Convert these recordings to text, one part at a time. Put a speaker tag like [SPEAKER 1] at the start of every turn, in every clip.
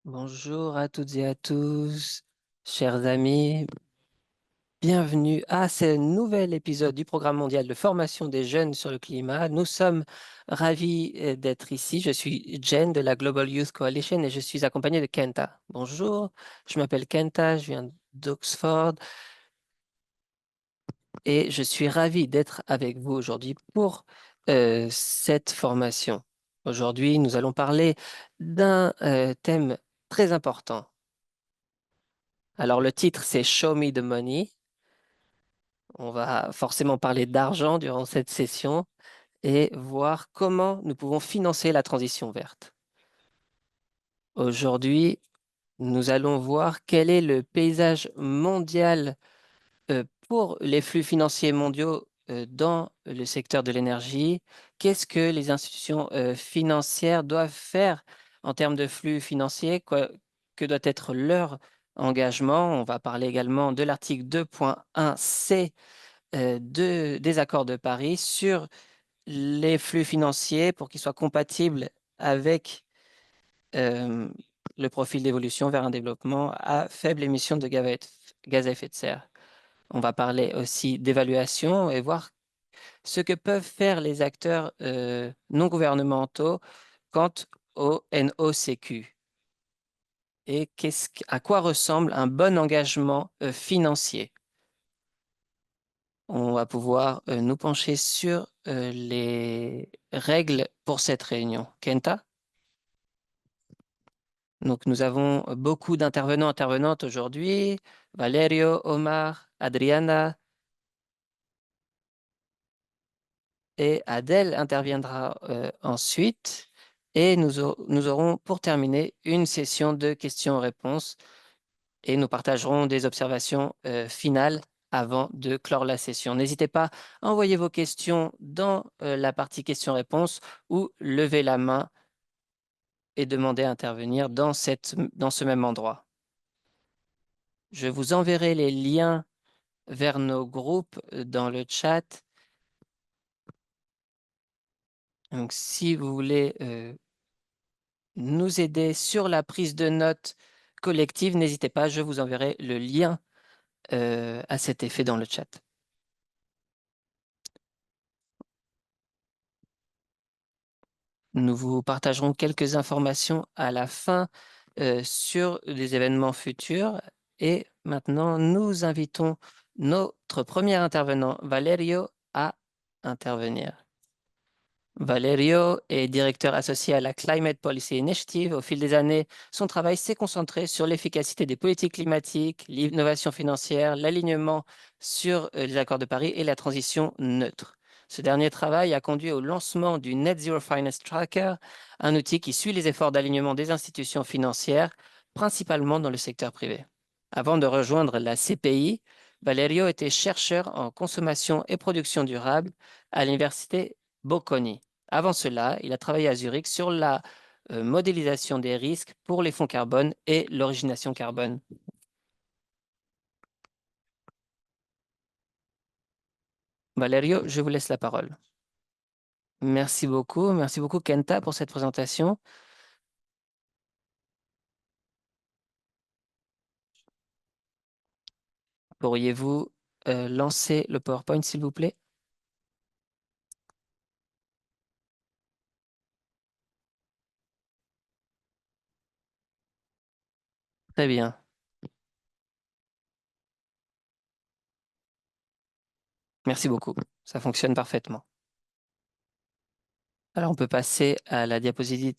[SPEAKER 1] Bonjour à toutes et à tous, chers amis. Bienvenue à ce nouvel épisode du programme mondial de formation des jeunes sur le climat. Nous sommes ravis d'être ici. Je suis Jen de la Global Youth Coalition et je suis accompagné de Kenta. Bonjour, je m'appelle Kenta, je viens d'Oxford et je suis ravi d'être avec vous aujourd'hui pour cette formation. Aujourd'hui, nous allons parler d'un thème très important. Alors, le titre, c'est Show Me the Money. On va forcément parler d'argent durant cette session et voir comment nous pouvons financer la transition verte. Aujourd'hui, nous allons voir quel est le paysage mondial pour les flux financiers mondiaux dans le secteur de l'énergie. Qu'est-ce que les institutions financières doivent faire en termes de flux financiers? Que doit être leur engagement? On va parler également de l'article 2.1c des accords de Paris sur les flux financiers pour qu'ils soient compatibles avec euh, le profil d'évolution vers un développement à faible émission de gaz à effet de serre. On va parler aussi d'évaluation et voir ce que peuvent faire les acteurs non gouvernementaux quant au NOCQ et à quoi ressemble un bon engagement financier. On va pouvoir nous pencher sur les règles pour cette réunion. Kenta? Donc, nous avons beaucoup d'intervenants, intervenantes aujourd'hui. Valerio, Omar, Adriana et Adèle interviendra ensuite. Et nous aurons pour terminer une session de questions-réponses et nous partagerons des observations finales avant de clore la session. N'hésitez pas à envoyer vos questions dans la partie questions-réponses ou lever la main et demander à intervenir dans ce même endroit. Je vous enverrai les liens vers nos groupes dans le chat. Donc, si vous voulez nous aider sur la prise de notes collective, n'hésitez pas, je vous enverrai le lien à cet effet dans le chat. Nous vous partagerons quelques informations à la fin sur des événements futurs. Et maintenant, nous invitons notre premier intervenant, Valerio, à intervenir. Valerio est directeur associé à la Climate Policy Initiative. Au fil des années, son travail s'est concentré sur l'efficacité des politiques climatiques, l'innovation financière, l'alignement sur les accords de Paris et la transition neutre. Ce dernier travail a conduit au lancement du Net Zero Finance Tracker, un outil qui suit les efforts d'alignement des institutions financières, principalement dans le secteur privé. Avant de rejoindre la CPI, Valerio était chercheur en consommation et production durable à l'université Bocconi. Avant cela, il a travaillé à Zurich sur la modélisation des risques pour les fonds carbone et l'origination carbone. Valerio, je vous laisse la parole. Merci beaucoup Kenta pour cette présentation. Pourriez-vous lancer le PowerPoint, s'il vous plaît? Très bien, merci beaucoup. Ça fonctionne parfaitement. Alors, on peut passer à la diapositive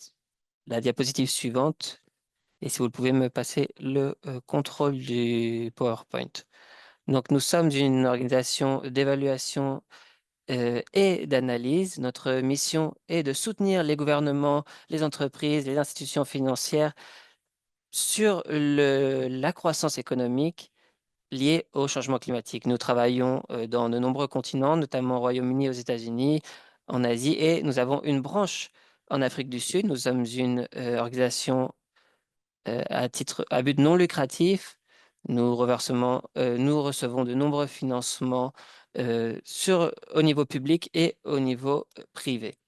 [SPEAKER 1] suivante. Et si vous pouvez me passer le contrôle du PowerPoint. Donc, nous sommes une organisation d'évaluation et d'analyse. Notre mission est de soutenir les gouvernements, les entreprises, les institutions financières sur la croissance économique liée au changement climatique. Nous travaillons dans de nombreux continents, notamment au Royaume-Uni, aux États-Unis, en Asie, et nous avons une branche en Afrique du Sud. Nous sommes une organisation à but non lucratif. Nous recevons de nombreux financements au niveau public et au niveau privé.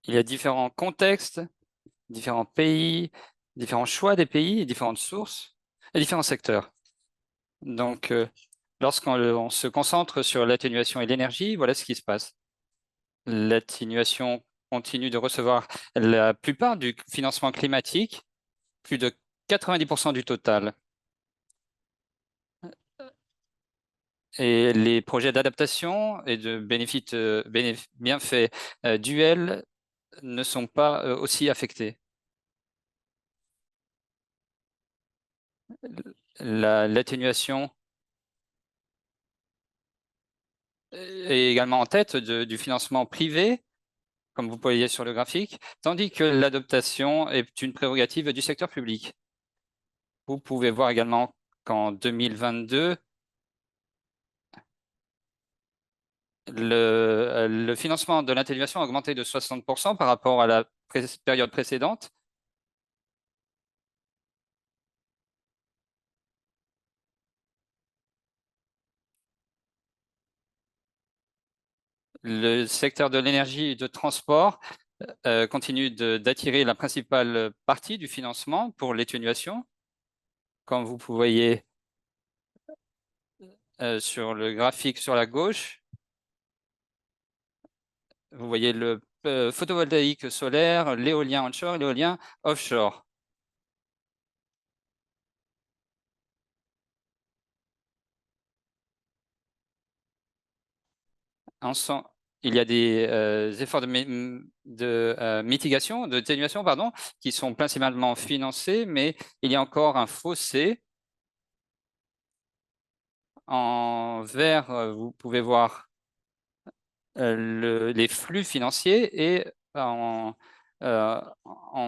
[SPEAKER 2] Il y a différents contextes, différents pays, différents choix des pays, différentes sources et différents secteurs. Donc, lorsqu'on se concentre sur l'atténuation et l'énergie, voilà ce qui se passe. L'atténuation continue de recevoir la plupart du financement climatique, plus de 90% du total. Et les projets d'adaptation et de bienfaits duels ne sont pas aussi affectés. L'atténuation est également en tête du financement privé, comme vous voyez sur le graphique, tandis que l'adaptation est une prérogative du secteur public. Vous pouvez voir également qu'en 2022, le financement de l'atténuation a augmenté de 60% par rapport à la période précédente. Le secteur de l'énergie et de transport continue d'attirer la principale partie du financement pour l'atténuation. Comme vous voyez sur le graphique sur la gauche, vous voyez le photovoltaïque solaire, l'éolien onshore et l'éolien offshore. Il y a des efforts de mitigation, de atténuation, pardon, qui sont principalement financés, mais il y a encore un fossé. En vert, vous pouvez voir les flux financiers et en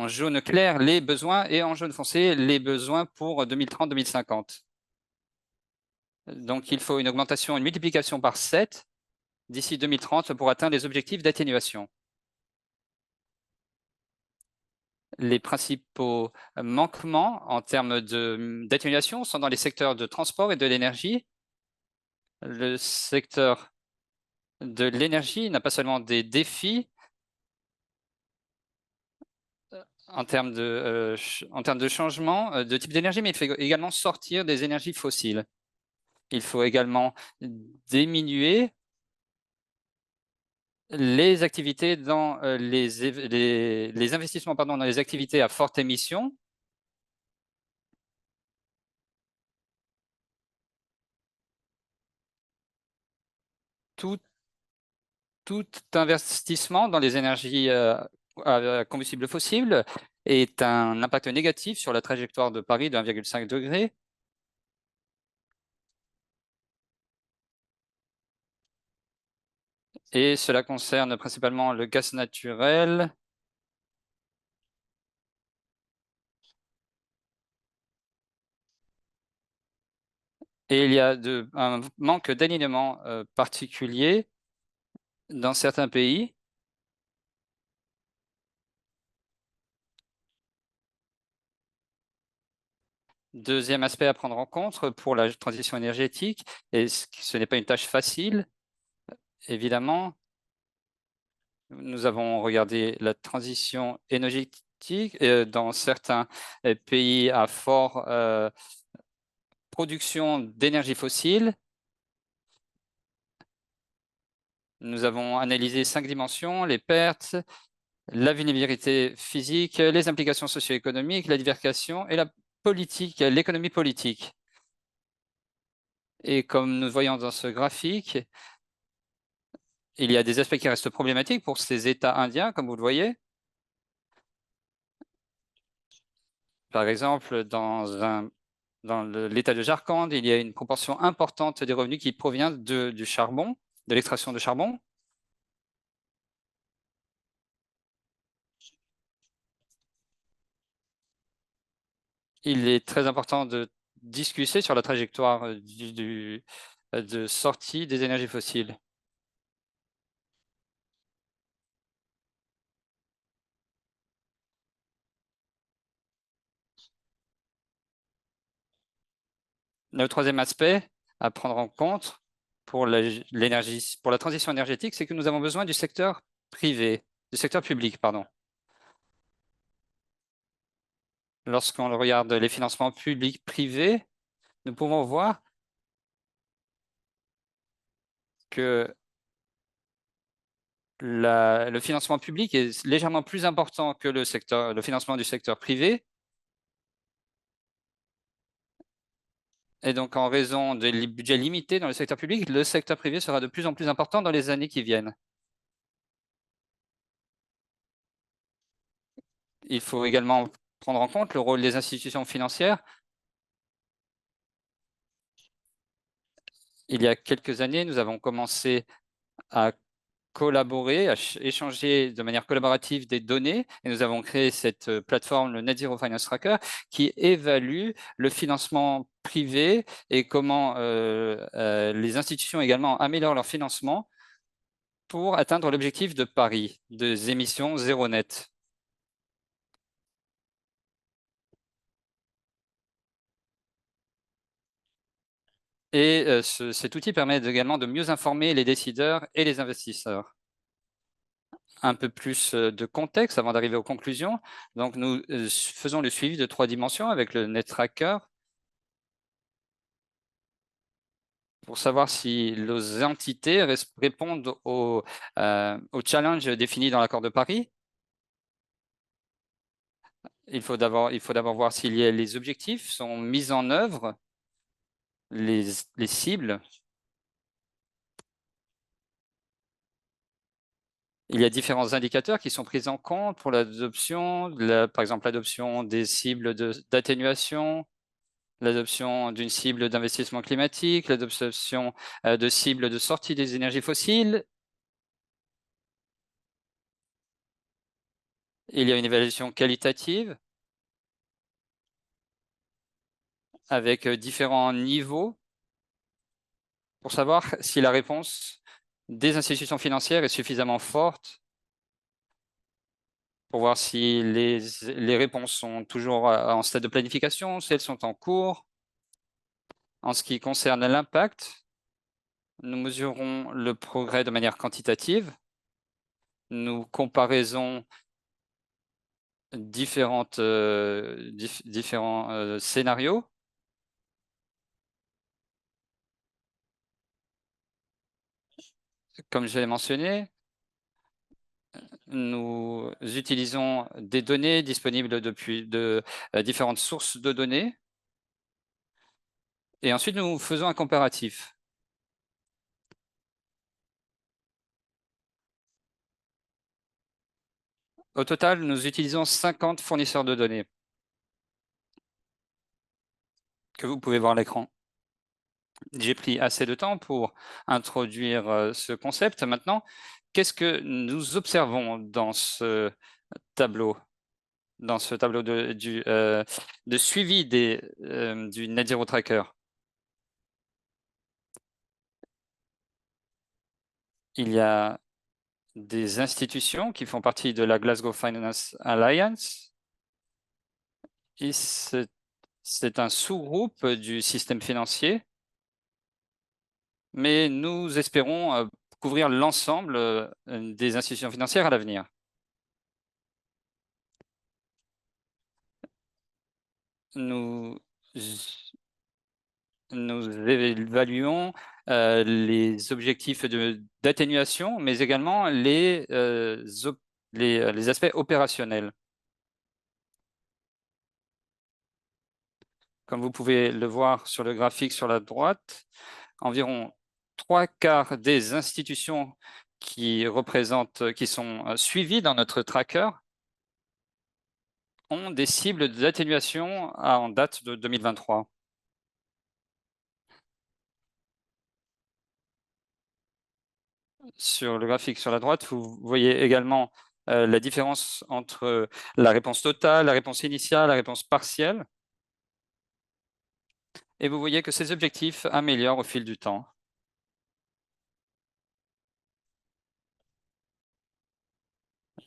[SPEAKER 2] jaune clair les besoins et en jaune foncé les besoins pour 2030-2050. Donc, il faut une augmentation, une multiplication par 7 d'ici 2030 pour atteindre les objectifs d'atténuation. Les principaux manquements en termes d'atténuation sont dans les secteurs de transport et de l'énergie. Le secteur de l'énergie n'a pas seulement des défis en termes de changement de type d'énergie, mais il faut également sortir des énergies fossiles. Il faut également diminuer les activités dans les investissements dans les activités à forte émission. Tout investissement dans les énergies à combustible fossile est un impact négatif sur la trajectoire de Paris de 1,5 degré. Et cela concerne principalement le gaz naturel. Et il y a un manque d'alignement particulier dans certains pays. Deuxième aspect à prendre en compte pour la transition énergétique, et ce n'est pas une tâche facile, évidemment. Nous avons regardé la transition énergétique dans certains pays à forte production d'énergie fossile. Nous avons analysé 5 dimensions, les pertes, la vulnérabilité physique, les implications socio-économiques, la diversification et la politique, l'économie politique. Et comme nous voyons dans ce graphique, il y a des aspects qui restent problématiques pour ces États indiens, comme vous le voyez. Par exemple, dans l'État de Jharkhand, il y a une proportion importante des revenus qui provient du charbon, de l'extraction de charbon. Il est très important de discuter sur la trajectoire de sortie des énergies fossiles. Le troisième aspect à prendre en compte pour l'énergie, pour la transition énergétique, c'est que nous avons besoin du secteur privé. du secteur public, pardon. Lorsqu'on regarde les financements publics-privés, nous pouvons voir que le financement public est légèrement plus important que le financement du secteur privé. Et donc, en raison des budgets limités dans le secteur public, le secteur privé sera de plus en plus important dans les années qui viennent. Il faut également prendre en compte le rôle des institutions financières. Il y a quelques années, nous avons commencé à collaborer, à échanger de manière collaborative des données, et nous avons créé cette plateforme, le Net Zero Finance Tracker, qui évalue le financement privé et comment les institutions également améliorent leur financement pour atteindre l'objectif de Paris, des émissions zéro net. Et cet outil permet également de mieux informer les décideurs et les investisseurs. Un peu plus de contexte avant d'arriver aux conclusions. Donc, nous faisons le suivi de 3 dimensions avec le NetTracker pour savoir si nos entités répondent aux challenges définis dans l'accord de Paris. Il faut d'abord voir si les objectifs sont mis en œuvre, les cibles. Il y a différents indicateurs qui sont pris en compte pour l'adoption, par exemple l'adoption des cibles d'atténuation, l'adoption d'une cible d'investissement climatique, l'adoption de cibles de sortie des énergies fossiles. Il y a une évaluation qualitative avec différents niveaux pour savoir si la réponse des institutions financières est suffisamment forte pour voir si les réponses sont toujours en stade de planification, si elles sont en cours. En ce qui concerne l'impact, nous mesurons le progrès de manière quantitative. Nous comparaisons différents scénarios. Comme je l'ai mentionné, nous utilisons des données disponibles depuis différentes sources de données. Et ensuite, nous faisons un comparatif. Au total, nous utilisons 50 fournisseurs de données que vous pouvez voir à l'écran. J'ai pris assez de temps pour introduire ce concept. Maintenant, qu'est-ce que nous observons dans ce tableau de suivi du Net Zero Tracker? Il y a des institutions qui font partie de la Glasgow Finance Alliance. Et c'est un sous-groupe du système financier, mais nous espérons couvrir l'ensemble des institutions financières à l'avenir. Nous évaluons les objectifs d'atténuation, mais également les aspects opérationnels. Comme vous pouvez le voir sur le graphique sur la droite, environ 3/4 des institutions qui sont suivies dans notre tracker ont des cibles d'atténuation en date de 2023. Sur le graphique sur la droite, vous voyez également la différence entre la réponse totale, la réponse initiale, la réponse partielle. Et vous voyez que ces objectifs améliorent au fil du temps.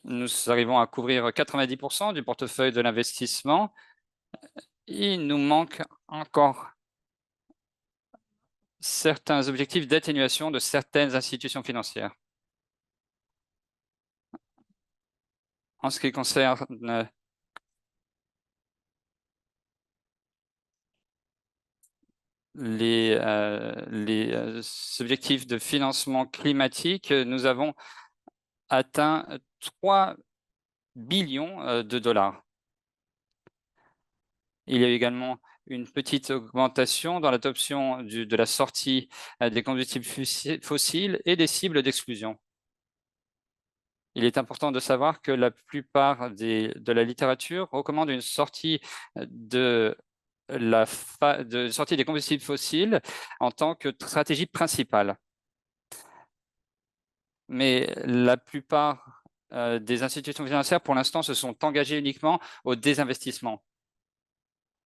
[SPEAKER 2] Nous arrivons à couvrir 90% du portefeuille de l'investissement. Il nous manque encore certains objectifs d'atténuation de certaines institutions financières. En ce qui concerne les objectifs de financement climatique, nous avons atteint 3 billions de dollars. Il y a eu également une petite augmentation dans l'adoption de la sortie des combustibles fossiles et des cibles d'exclusion. Il est important de savoir que la plupart de la littérature recommande une sortie de sortie des combustibles fossiles en tant que stratégie principale. Mais la plupart des institutions financières, pour l'instant, se sont engagées uniquement au désinvestissement.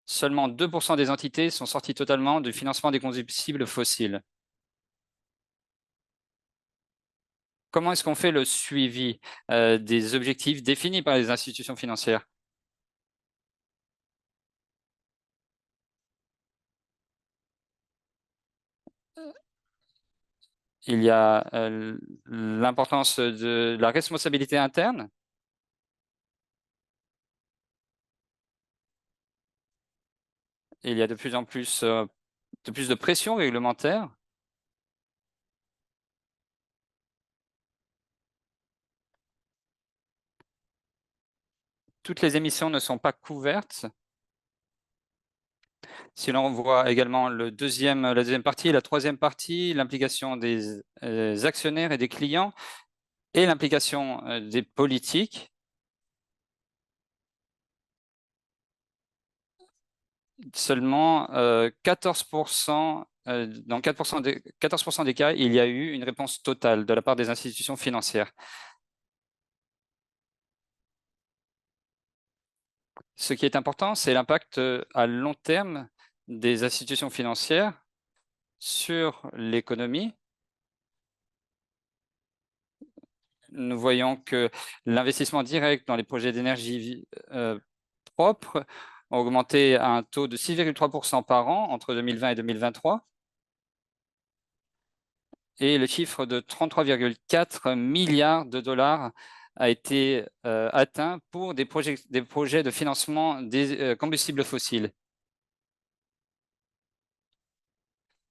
[SPEAKER 2] Seulement 2% des entités sont sorties totalement du financement des combustibles fossiles. Comment est-ce qu'on fait le suivi des objectifs définis par les institutions financières? Il y a l'importance de la responsabilité interne. Il y a de plus en plus de pression réglementaire. Toutes les émissions ne sont pas couvertes. Si l'on voit également la deuxième partie et la troisième partie, l'implication des actionnaires et des clients et l'implication des politiques, seulement 14%, dans 14% des cas, il y a eu une réponse totale de la part des institutions financières. Ce qui est important, c'est l'impact à long terme des institutions financières sur l'économie. Nous voyons que l'investissement direct dans les projets d'énergie propre a augmenté à un taux de 6,3% par an entre 2020 et 2023. Et le chiffre de 33,4 milliards de dollars a été atteint pour des projets de financement des combustibles fossiles.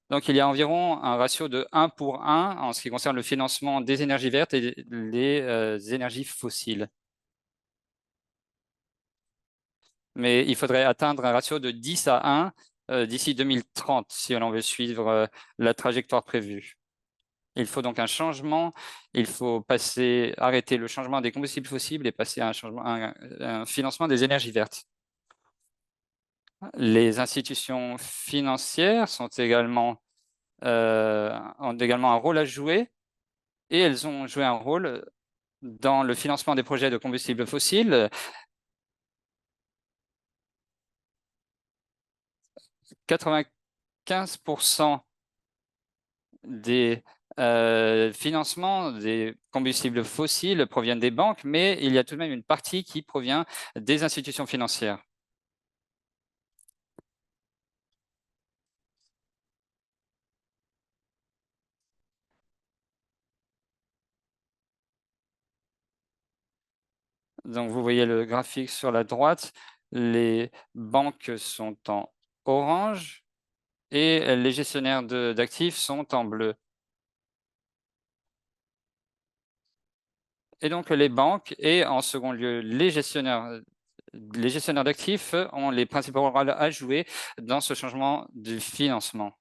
[SPEAKER 2] Donc, il y a environ un ratio de 1 pour 1 en ce qui concerne le financement des énergies vertes et les énergies fossiles. Mais il faudrait atteindre un ratio de 10 à 1 d'ici 2030 si on veut suivre la trajectoire prévue. Il faut donc un changement. Il faut arrêter le changement des combustibles fossiles et passer à un financement des énergies vertes. Les institutions financières ont également un rôle à jouer et elles ont joué un rôle dans le financement des projets de combustibles fossiles. 95% des financements des combustibles fossiles proviennent des banques, mais il y a tout de même une partie qui provient des institutions financières. Donc, vous voyez le graphique sur la droite, les banques sont en orange et les gestionnaires d'actifs sont en bleu. Et donc, les banques et en second lieu, les gestionnaires d'actifs ont les principaux rôles à jouer dans ce changement du financement.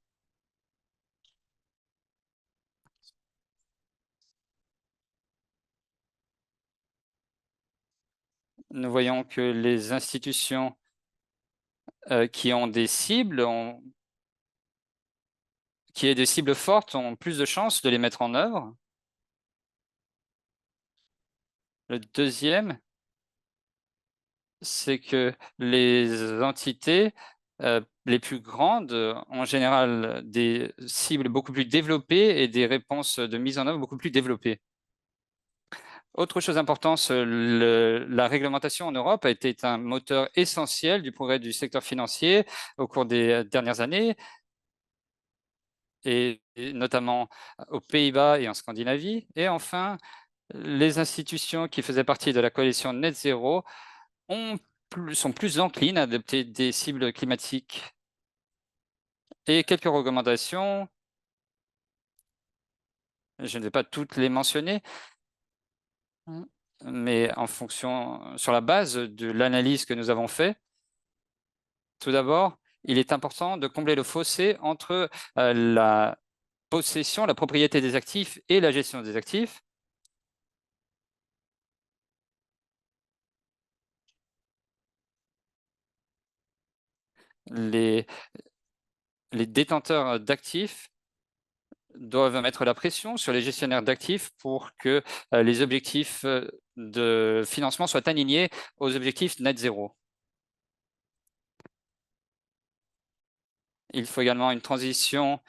[SPEAKER 2] Nous voyons que les institutions qui ont des cibles, qui aient des cibles fortes, ont plus de chances de les mettre en œuvre. Le deuxième, c'est que les entités les plus grandes ont en général des cibles beaucoup plus développées et des réponses de mise en œuvre beaucoup plus développées. Autre chose importante, la réglementation en Europe a été un moteur essentiel du progrès du secteur financier au cours des dernières années, et notamment aux Pays-Bas et en Scandinavie. Et enfin, les institutions qui faisaient partie de la coalition Net Zero sont plus enclines à adopter des cibles climatiques. Et quelques recommandations, je ne vais pas toutes les mentionner, mais sur la base de l'analyse que nous avons faite. Tout d'abord, il est important de combler le fossé entre la possession, la propriété des actifs et la gestion des actifs. Les détenteurs d'actifs doivent mettre la pression sur les gestionnaires d'actifs pour que les objectifs de financement soient alignés aux objectifs net zéro. Il faut également une transition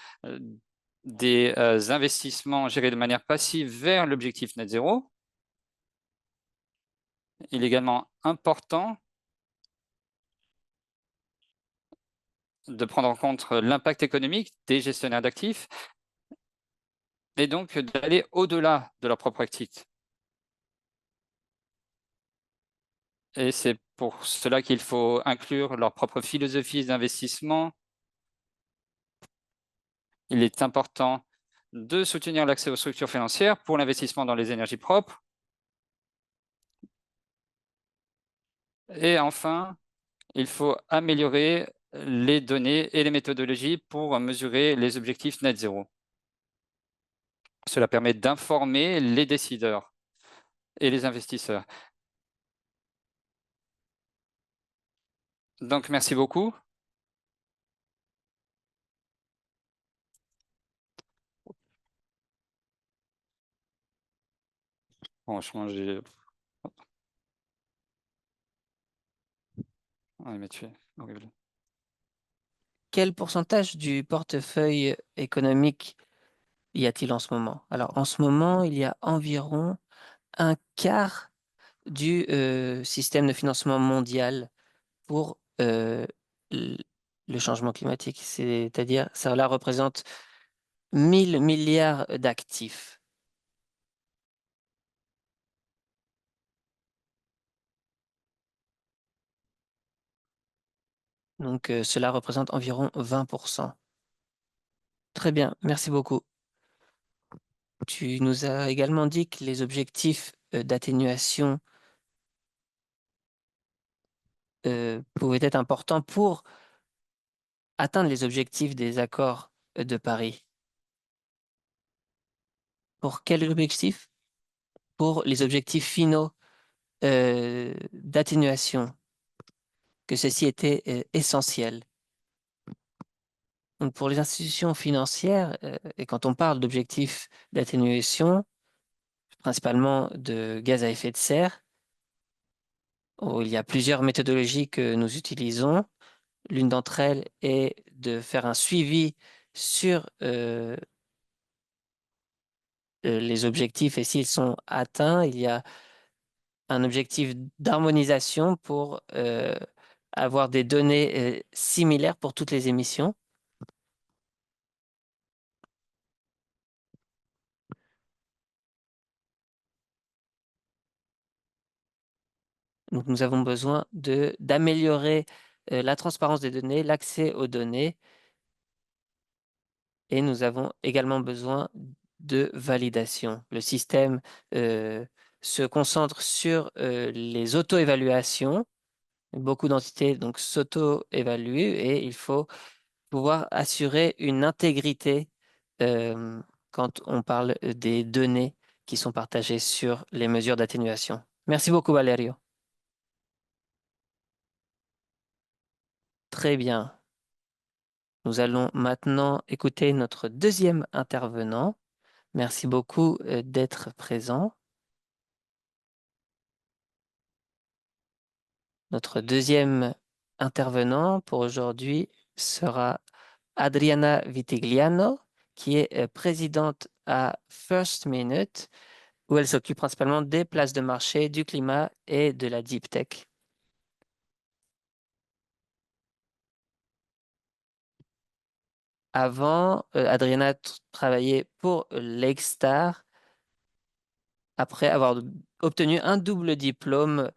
[SPEAKER 2] des investissements gérés de manière passive vers l'objectif net zéro. Il est également important de prendre en compte l'impact économique des gestionnaires d'actifs et donc d'aller au-delà de leur propre actif. Et c'est pour cela qu'il faut inclure leur propre philosophie d'investissement. Il est important de soutenir l'accès aux structures financières pour l'investissement dans les énergies propres. Et enfin, il faut améliorer les données et les méthodologies pour mesurer les objectifs net zéro. Cela permet d'informer les décideurs et les investisseurs. Donc, merci beaucoup. Franchement, j'ai... Ah, il m'a tué. Horrible.
[SPEAKER 1] Quel pourcentage du portefeuille économique y a-t-il en ce moment? Alors, en ce moment, il y a environ un quart du système de financement mondial pour l- le changement climatique. C'est-à-dire, cela représente 1000 milliards d'actifs. Donc, cela représente environ 20%. Très bien, merci beaucoup. Tu nous as également dit que les objectifs d'atténuation pouvaient être importants pour atteindre les objectifs des accords de Paris. Pour quels objectifs? Pour les objectifs finaux d'atténuation, que ceci était essentiel. Donc pour les institutions financières, et quand on parle d'objectifs d'atténuation, principalement de gaz à effet de serre, il y a plusieurs méthodologies que nous utilisons. L'une d'entre elles est de faire un suivi sur les objectifs et s'ils sont atteints, il y a un objectif d'harmonisation pour avoir des données similaires pour toutes les émissions. Donc, nous avons besoin d'améliorer la transparence des données, l'accès aux données, et nous avons également besoin de validation. Le système se concentre sur les auto-évaluations. Beaucoup d'entités donc s'auto-évaluent et il faut pouvoir assurer une intégrité quand on parle des données qui sont partagées sur les mesures d'atténuation. Merci beaucoup, Valerio. Très bien. Nous allons maintenant écouter notre deuxième intervenant. Merci beaucoup d'être présent. Notre deuxième intervenant pour aujourd'hui sera Adriana Vitigliano, qui est présidente à First Minute, où elle s'occupe principalement des places de marché, du climat et de la deep tech. Avant, Adriana travaillait pour Lakestar après avoir obtenu un double diplôme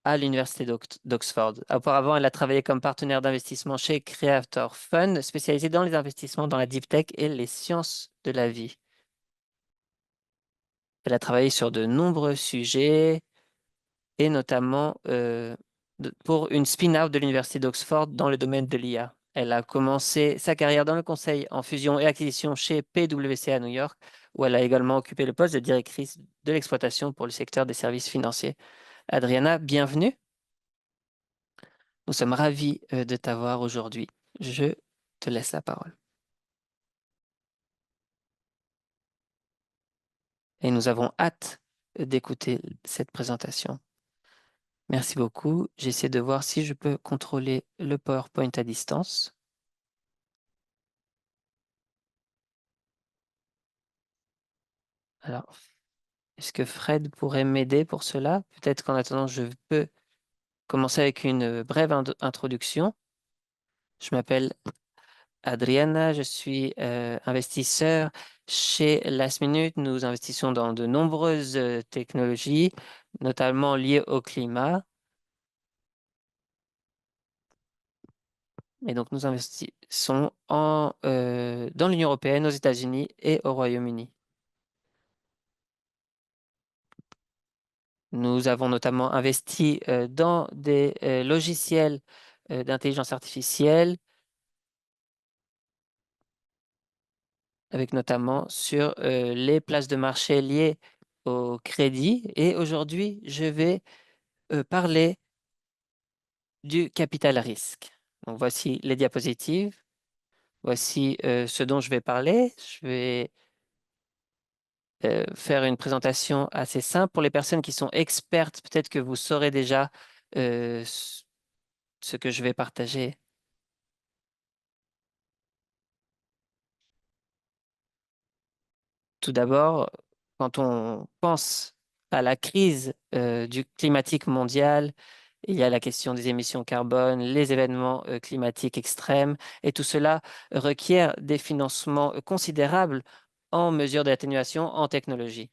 [SPEAKER 1] à l'université d'Oxford. Auparavant, elle a travaillé comme partenaire d'investissement chez Creator Fund, spécialisé dans les investissements dans la deep tech et les sciences de la vie. Elle a travaillé sur de nombreux sujets et notamment pour une spin-out de l'université d'Oxford dans le domaine de l'IA. Elle a commencé sa carrière dans le conseil en fusion et acquisition chez PwC à New York, où elle a également occupé le poste de directrice de l'exploitation pour le secteur des services financiers. Adriana, bienvenue. Nous sommes ravis de t'avoir aujourd'hui. Je te laisse la parole. Et nous avons hâte d'écouter cette présentation. Merci beaucoup. J'essaie de voir si je peux contrôler le PowerPoint à distance. Alors, est-ce que Fred pourrait m'aider pour cela? Peut-être qu'en attendant, je peux commencer avec une brève introduction. Je m'appelle Adriana, je suis investisseur chez Last Minute. Nous investissons dans de nombreuses technologies, notamment liées au climat. Et donc, nous investissons dans l'Union européenne, aux États-Unis et au Royaume-Uni. Nous avons notamment investi dans des logiciels d'intelligence artificielle, avec notamment sur les places de marché liées au crédit. Et aujourd'hui, je vais parler du capital risque. Donc, voici les diapositives. Voici ce dont je vais parler. Je vais faire une présentation assez simple. Pour les personnes qui sont expertes, peut-être que vous saurez déjà ce que je vais partager. Tout d'abord, quand on pense à la crise du climatique mondial, il y a la question des émissions carbone, les événements climatiques extrêmes, et tout cela requiert des financements considérables en mesure d'atténuation en technologie.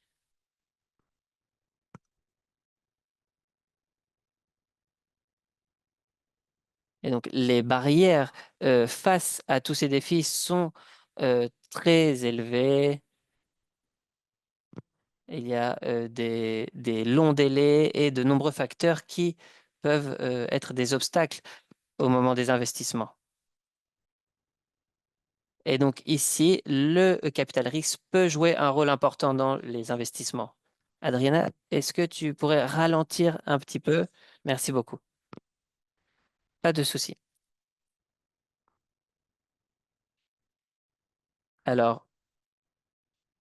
[SPEAKER 1] Et donc, les barrières face à tous ces défis sont très élevées. Il y a des longs délais et de nombreux facteurs qui peuvent être des obstacles au moment des investissements. Et donc ici, le capital risque peut jouer un rôle important dans les investissements. Adriana, est-ce que tu pourrais ralentir un petit peu? Merci beaucoup. Pas de souci. Alors,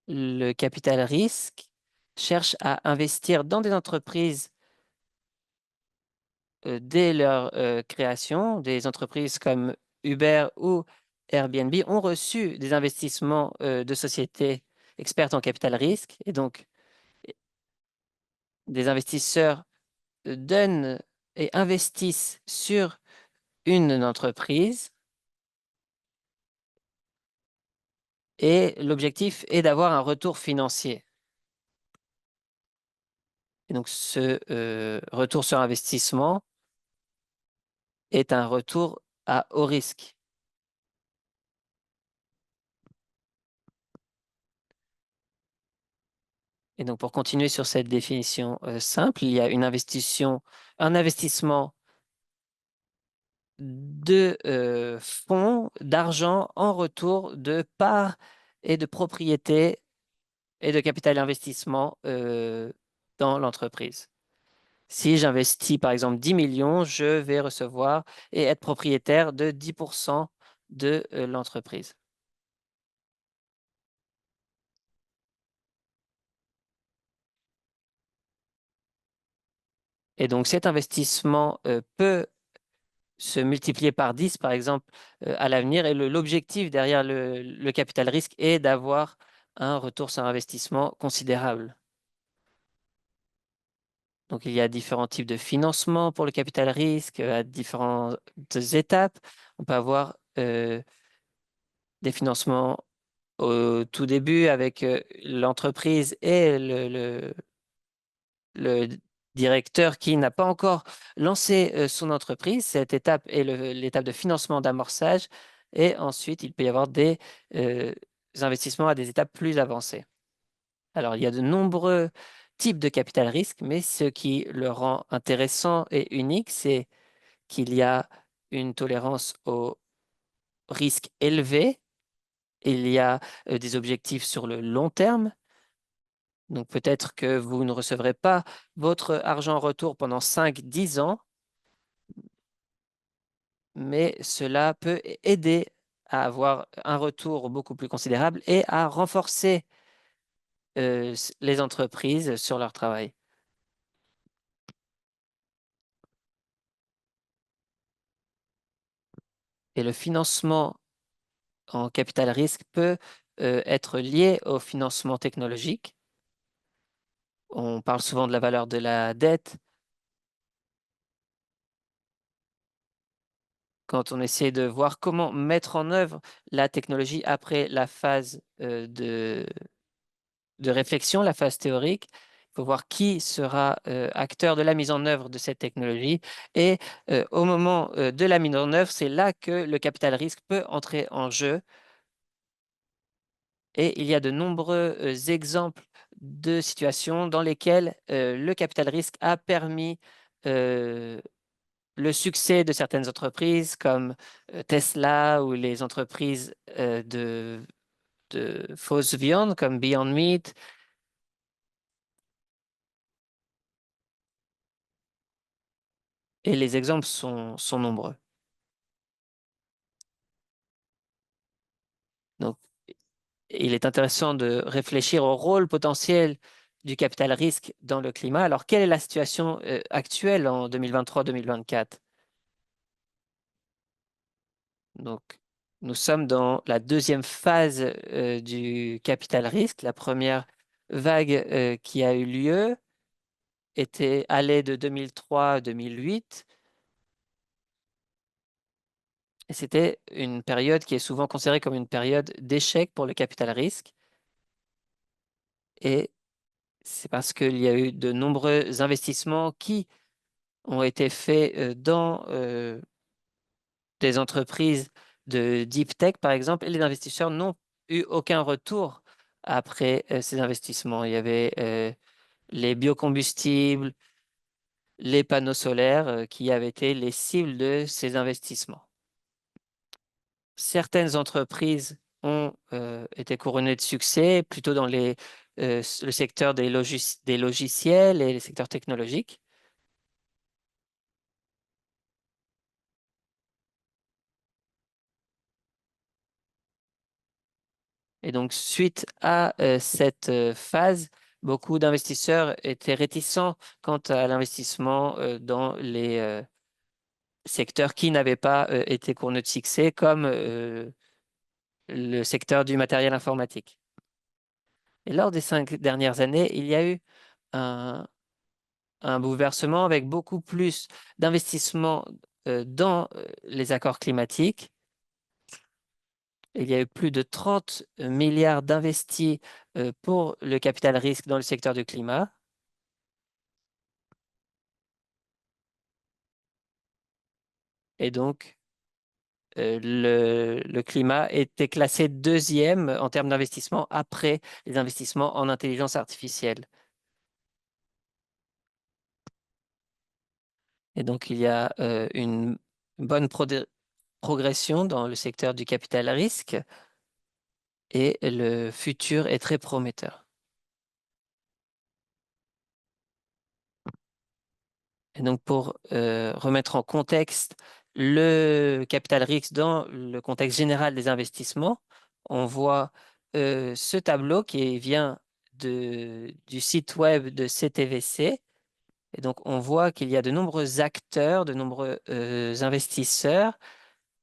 [SPEAKER 1] le capital risque cherche à investir dans des entreprises dès leur création. Des entreprises comme Uber ou Airbnb ont reçu des investissements de sociétés expertes en capital risque. Et donc, des investisseurs donnent et investissent sur une entreprise. Et l'objectif est d'avoir un retour financier. Et donc, ce retour sur investissement est un retour à haut risque. Et donc, pour continuer sur cette définition simple, il y a un investissement de fonds, d'argent en retour de parts et de propriétés et de capital d'investissement dans l'entreprise. Si j'investis par exemple 10 millions, je vais recevoir et être propriétaire de 10% de l'entreprise. Et donc cet investissement peut se multiplier par 10 par exemple à l'avenir. Et l'objectif derrière le capital risque est d'avoir un retour sur investissement considérable. Donc, il y a différents types de financement pour le capital risque à différentes étapes. On peut avoir des financements au tout début avec l'entreprise et le directeur qui n'a pas encore lancé son entreprise. Cette étape est l'étape de financement d'amorçage. Et ensuite, il peut y avoir des investissements à des étapes plus avancées. Alors, il y a de nombreux types de capital risque, mais ce qui le rend intéressant et unique, c'est qu'il y a une tolérance au risque élevé. Il y a des objectifs sur le long terme. Donc peut-être que vous ne recevrez pas votre argent en retour pendant 5, 10 ans, mais cela peut aider à avoir un retour beaucoup plus considérable et à renforcer les entreprises sur leur travail. Et le financement en capital risque peut être lié au financement technologique. On parle souvent de la valeur de la dette quand on essaie de voir comment mettre en œuvre la technologie après la phase de réflexion, la phase théorique. Il faut voir qui sera acteur de la mise en œuvre de cette technologie. Et au moment de la mise en œuvre, c'est là que le capital risque peut entrer en jeu. Et il y a de nombreux exemples de situations dans lesquelles le capital risque a permis le succès de certaines entreprises comme Tesla ou les entreprises de fausses viandes comme Beyond Meat. Et les exemples sont nombreux. Donc, il est intéressant de réfléchir au rôle potentiel du capital risque dans le climat. Alors, quelle est la situation actuelle en 2023-2024? Donc, nous sommes dans la deuxième phase du capital risque. La première vague qui a eu lieu allait de 2003 à 2008. Et c'était une période qui est souvent considérée comme une période d'échec pour le capital risque. Et c'est parce qu'il y a eu de nombreux investissements qui ont été faits dans des entreprises de deep tech, par exemple, et les investisseurs n'ont eu aucun retour après ces investissements. Il y avait les biocombustibles, les panneaux solaires qui avaient été les cibles de ces investissements. Certaines entreprises ont été couronnées de succès, plutôt dans le secteur des logiciels et les secteurs technologiques. Et donc, suite à cette phase, beaucoup d'investisseurs étaient réticents quant à l'investissement dans les secteurs qui n'avaient pas été couronnés de succès, comme le secteur du matériel informatique. Et lors des 5 dernières années, il y a eu un, un bouleversement avec beaucoup plus d'investissements dans les accords climatiques. Il y a eu plus de 30 milliards d'investis pour le capital risque dans le secteur du climat. Et donc, le climat était classé deuxième en termes d'investissement après les investissements en intelligence artificielle. Et donc, il y a une bonne progression dans le secteur du capital risque et le futur est très prometteur. Et donc, pour remettre en contexte le capital risque dans le contexte général des investissements, on voit ce tableau qui vient du site web de CTVC. Et donc, on voit qu'il y a de nombreux acteurs, de nombreux investisseurs.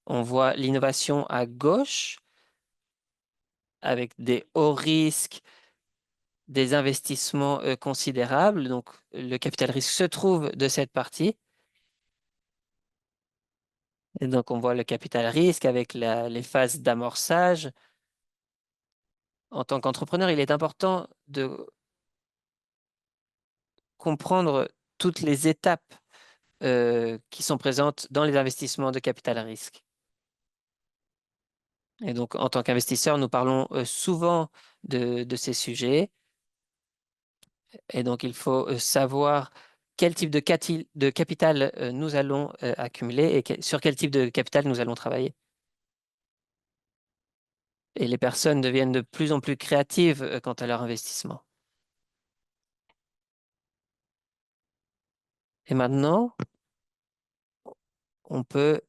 [SPEAKER 1] On voit l'innovation à gauche avec des hauts risques, des investissements considérables. Donc, le capital risque se trouve de cette partie. Et donc, on voit le capital risque avec les phases d'amorçage en tant qu'entrepreneur, il est important de comprendre toutes les étapes qui sont présentes dans les investissements de capital à risque. Et donc, en tant qu'investisseur, nous parlons souvent de ces sujets. Et donc, il faut savoir quel type de capital nous allons accumuler et sur quel type de capital nous allons travailler. Et les personnes deviennent de plus en plus créatives quant à leur investissement. Et maintenant, on peut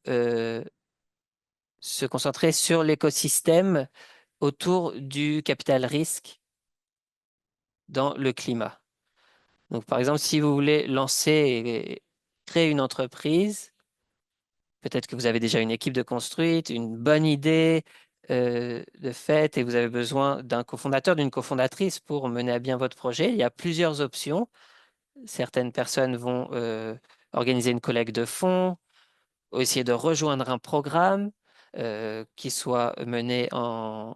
[SPEAKER 1] se concentrer sur l'écosystème autour du capital risque dans le climat. Donc, par exemple, si vous voulez lancer et créer une entreprise, peut-être que vous avez déjà une équipe de construite, une bonne idée de fait, et vous avez besoin d'un cofondateur, d'une cofondatrice pour mener à bien votre projet. Il y a plusieurs options. Certaines personnes vont organiser une collecte de fonds, essayer de rejoindre un programme qui soit mené en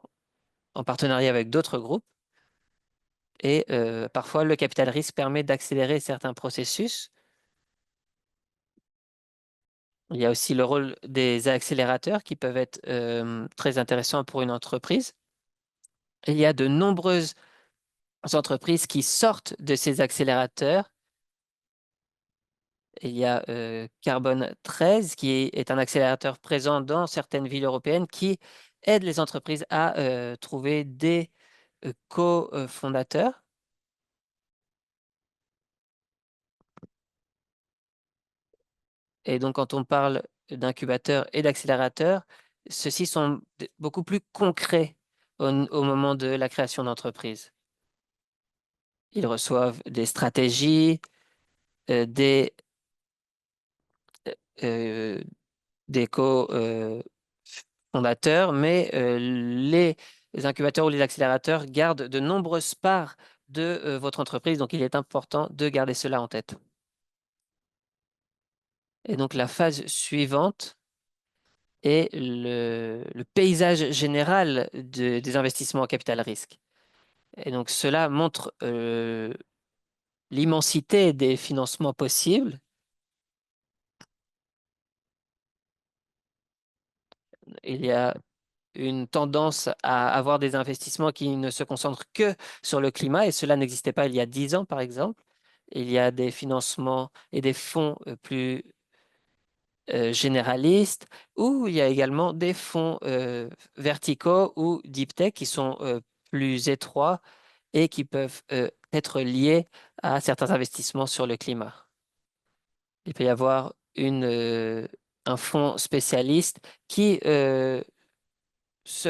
[SPEAKER 1] partenariat avec d'autres groupes. Et parfois, le capital risque permet d'accélérer certains processus. Il y a aussi le rôle des accélérateurs qui peuvent être très intéressants pour une entreprise. Il y a de nombreuses entreprises qui sortent de ces accélérateurs. Il y a Carbone 13 qui est un accélérateur présent dans certaines villes européennes qui aide les entreprises à trouver des cofondateurs. Et donc, quand on parle d'incubateurs et d'accélérateurs, ceux-ci sont beaucoup plus concrets au moment de la création d'entreprise. Ils reçoivent des stratégies, euh, des, euh, des co-fondateurs, mais les incubateurs ou les accélérateurs gardent de nombreuses parts de votre entreprise. Donc, il est important de garder cela en tête. Et donc, la phase suivante est le paysage général des investissements en capital risque. Et donc, cela montre l'immensité des financements possibles. Il y a une tendance à avoir des investissements qui ne se concentrent que sur le climat, et cela n'existait pas il y a 10 ans, par exemple. Il y a des financements et des fonds plus généralistes, ou il y a également des fonds verticaux ou deep tech qui sont plus étroits et qui peuvent être liés à certains investissements sur le climat. Il peut y avoir un fonds spécialiste qui se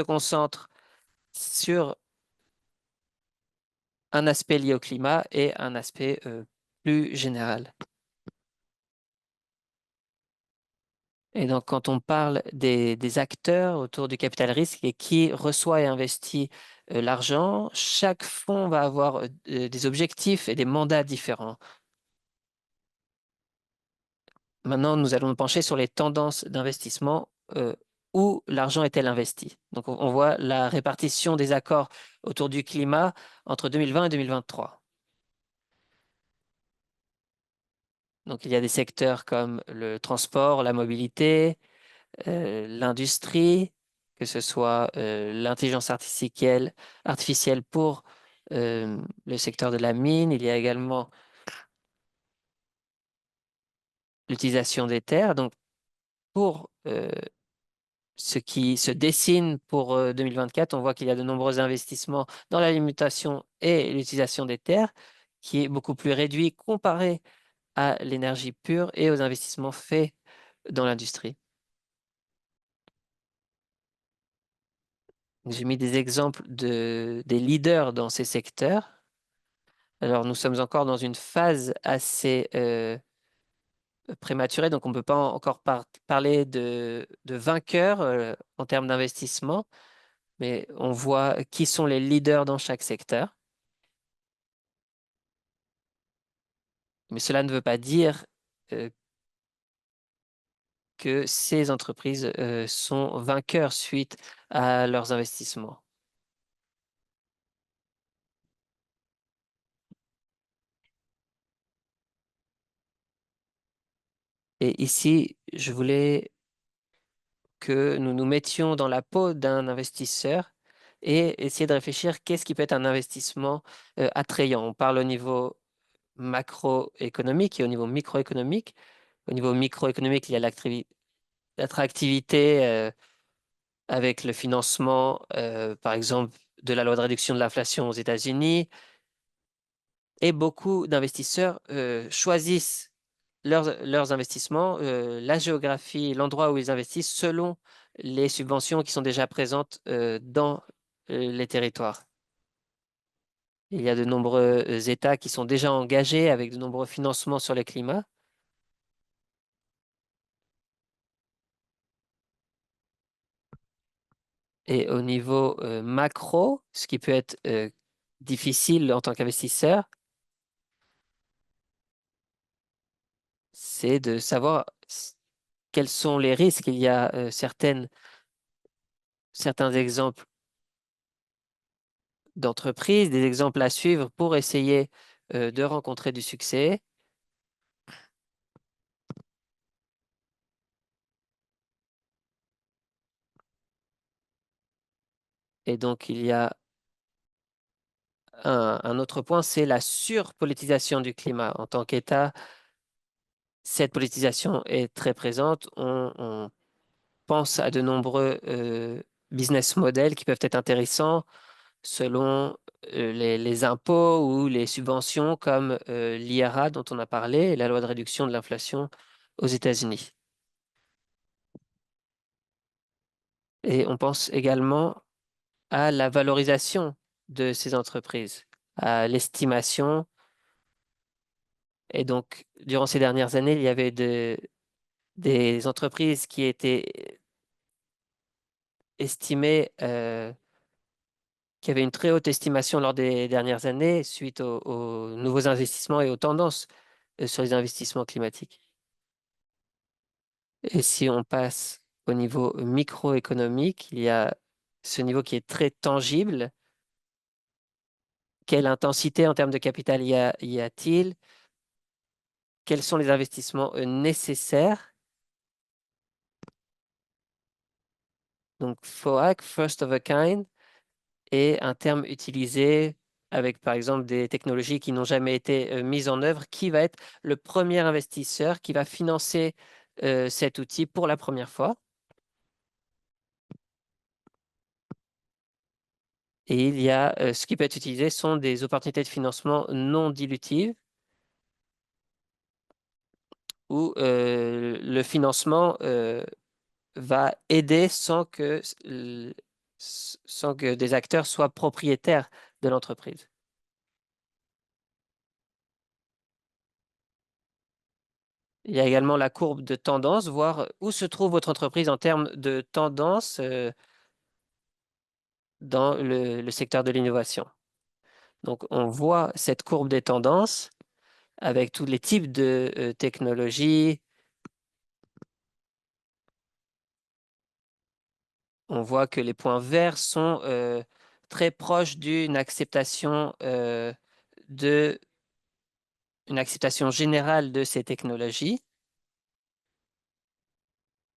[SPEAKER 1] concentre sur un aspect lié au climat et un aspect plus général. Et donc, quand on parle des acteurs autour du capital risque et qui reçoit et investit l'argent, chaque fonds va avoir des objectifs et des mandats différents. Maintenant, nous allons nous pencher sur les tendances d'investissement. Où l'argent est-elle investi? Donc, on voit la répartition des accords autour du climat entre 2020 et 2023. Donc, il y a des secteurs comme le transport, la mobilité, l'industrie, que ce soit l'intelligence artificielle pour le secteur de la mine. Il y a également l'utilisation des terres. Donc, pour ce qui se dessine pour 2024, on voit qu'il y a de nombreux investissements dans la limitation et l'utilisation des terres, qui est beaucoup plus réduit comparé à l'énergie pure et aux investissements faits dans l'industrie. J'ai mis des exemples des leaders dans ces secteurs. Alors, nous sommes encore dans une phase assez prématurée, donc on ne peut pas encore parler de vainqueurs en termes d'investissement, mais on voit qui sont les leaders dans chaque secteur. Mais cela ne veut pas dire euh, que ces entreprises sont vainqueurs suite à leurs investissements. Et ici, je voulais que nous nous mettions dans la peau d'un investisseur et essayer de réfléchir qu'est-ce qui peut être un investissement attrayant. On parle au niveau macroéconomique et au niveau microéconomique. Au niveau microéconomique, il y a l'attractivité avec le financement, par exemple, de la loi de réduction de l'inflation aux États-Unis. Et beaucoup d'investisseurs choisissent leurs investissements, la géographie, l'endroit où ils investissent selon les subventions qui sont déjà présentes dans les territoires. Il y a de nombreux États qui sont déjà engagés avec de nombreux financements sur le climat. Et au niveau macro, ce qui peut être difficile en tant qu'investisseur, c'est de savoir quels sont les risques. Il y a certains exemples d'entreprises, des exemples à suivre pour essayer de rencontrer du succès. Et donc, il y a un autre point, c'est la surpolitisation du climat. En tant qu'État, cette politisation est très présente. On pense à de nombreux business models qui peuvent être intéressants selon les impôts ou les subventions comme l'IRA dont on a parlé, la loi de réduction de l'inflation aux États-Unis. Et on pense également à la valorisation de ces entreprises, à l'estimation. Et donc, durant ces dernières années, il y avait des entreprises qui étaient estimées, qui avaient une très haute estimation lors des dernières années suite aux nouveaux investissements et aux tendances sur les investissements climatiques. Et si on passe au niveau microéconomique, il y a ce niveau qui est très tangible. Quelle intensité en termes de capital y a-t-il? Quels sont les investissements nécessaires? Donc, FOAC, First of a Kind, est un terme utilisé avec, par exemple, des technologies qui n'ont jamais été mises en œuvre. Qui va être le premier investisseur qui va financer cet outil pour la première fois? Et il y a ce qui peut être utilisé sont des opportunités de financement non dilutives où le financement va aider sans que des acteurs soient propriétaires de l'entreprise. Il y a également la courbe de tendance, voir où se trouve votre entreprise en termes de tendance dans le secteur de l'innovation. Donc, on voit cette courbe des tendances avec tous les types de technologies. On voit que les points verts sont très proches d'une acceptation une acceptation générale de ces technologies.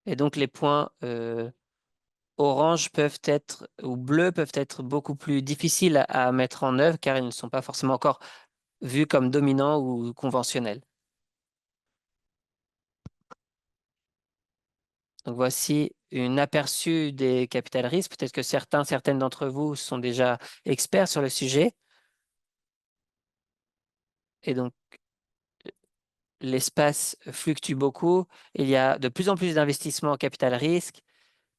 [SPEAKER 1] Et donc, les points orange peuvent être, ou bleus peuvent être beaucoup plus difficiles à mettre en œuvre car ils ne sont pas forcément encore vus comme dominants ou conventionnels. Donc, voici une aperçu des capital risques. Peut-être que certaines d'entre vous sont déjà experts sur le sujet. Et donc, l'espace fluctue beaucoup. Il y a de plus en plus d'investissements en capital risque,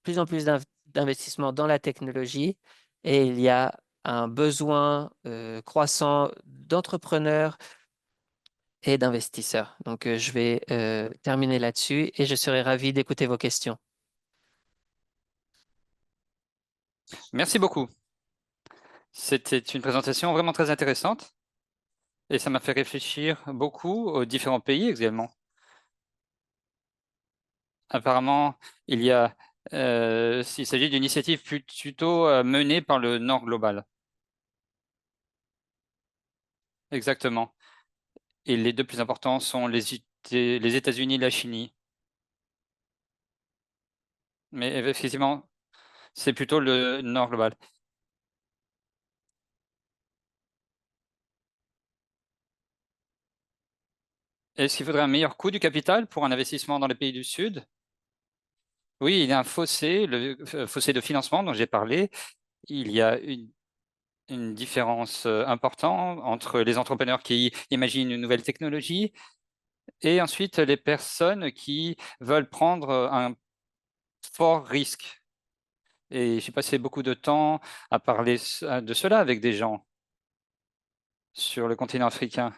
[SPEAKER 1] plus en plus d'investissements dans la technologie et il y a un besoin croissant d'entrepreneurs et d'investisseurs. Donc, je vais terminer là-dessus et je serai ravi d'écouter vos questions.
[SPEAKER 2] Merci beaucoup. C'était une présentation vraiment très intéressante et ça m'a fait réfléchir beaucoup aux différents pays également. Apparemment, il s'agit d'une initiative plutôt menée par le Nord global. Exactement. Et les deux plus importants sont les États-Unis, la Chine. Mais effectivement, c'est plutôt le nord global. Est-ce qu'il faudrait un meilleur coût du capital pour un investissement dans les pays du Sud? Oui, il y a un fossé, le fossé de financement dont j'ai parlé. Il y a une différence importante entre les entrepreneurs qui imaginent une nouvelle technologie et ensuite les personnes qui veulent prendre un fort risque. Et j'ai passé beaucoup de temps à parler de cela avec des gens sur le continent africain.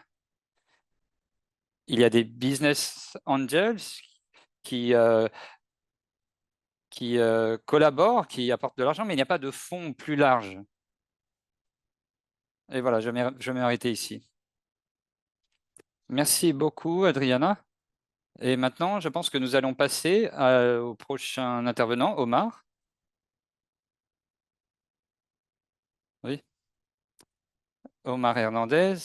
[SPEAKER 2] Il y a des business angels qui, collaborent, qui apportent de l'argent, mais il n'y a pas de fonds plus larges. Et voilà, je vais m'arrêter ici. Merci beaucoup, Adriana. Et maintenant, je pense que nous allons passer au prochain intervenant, Omar. Oui. Omar Hernandez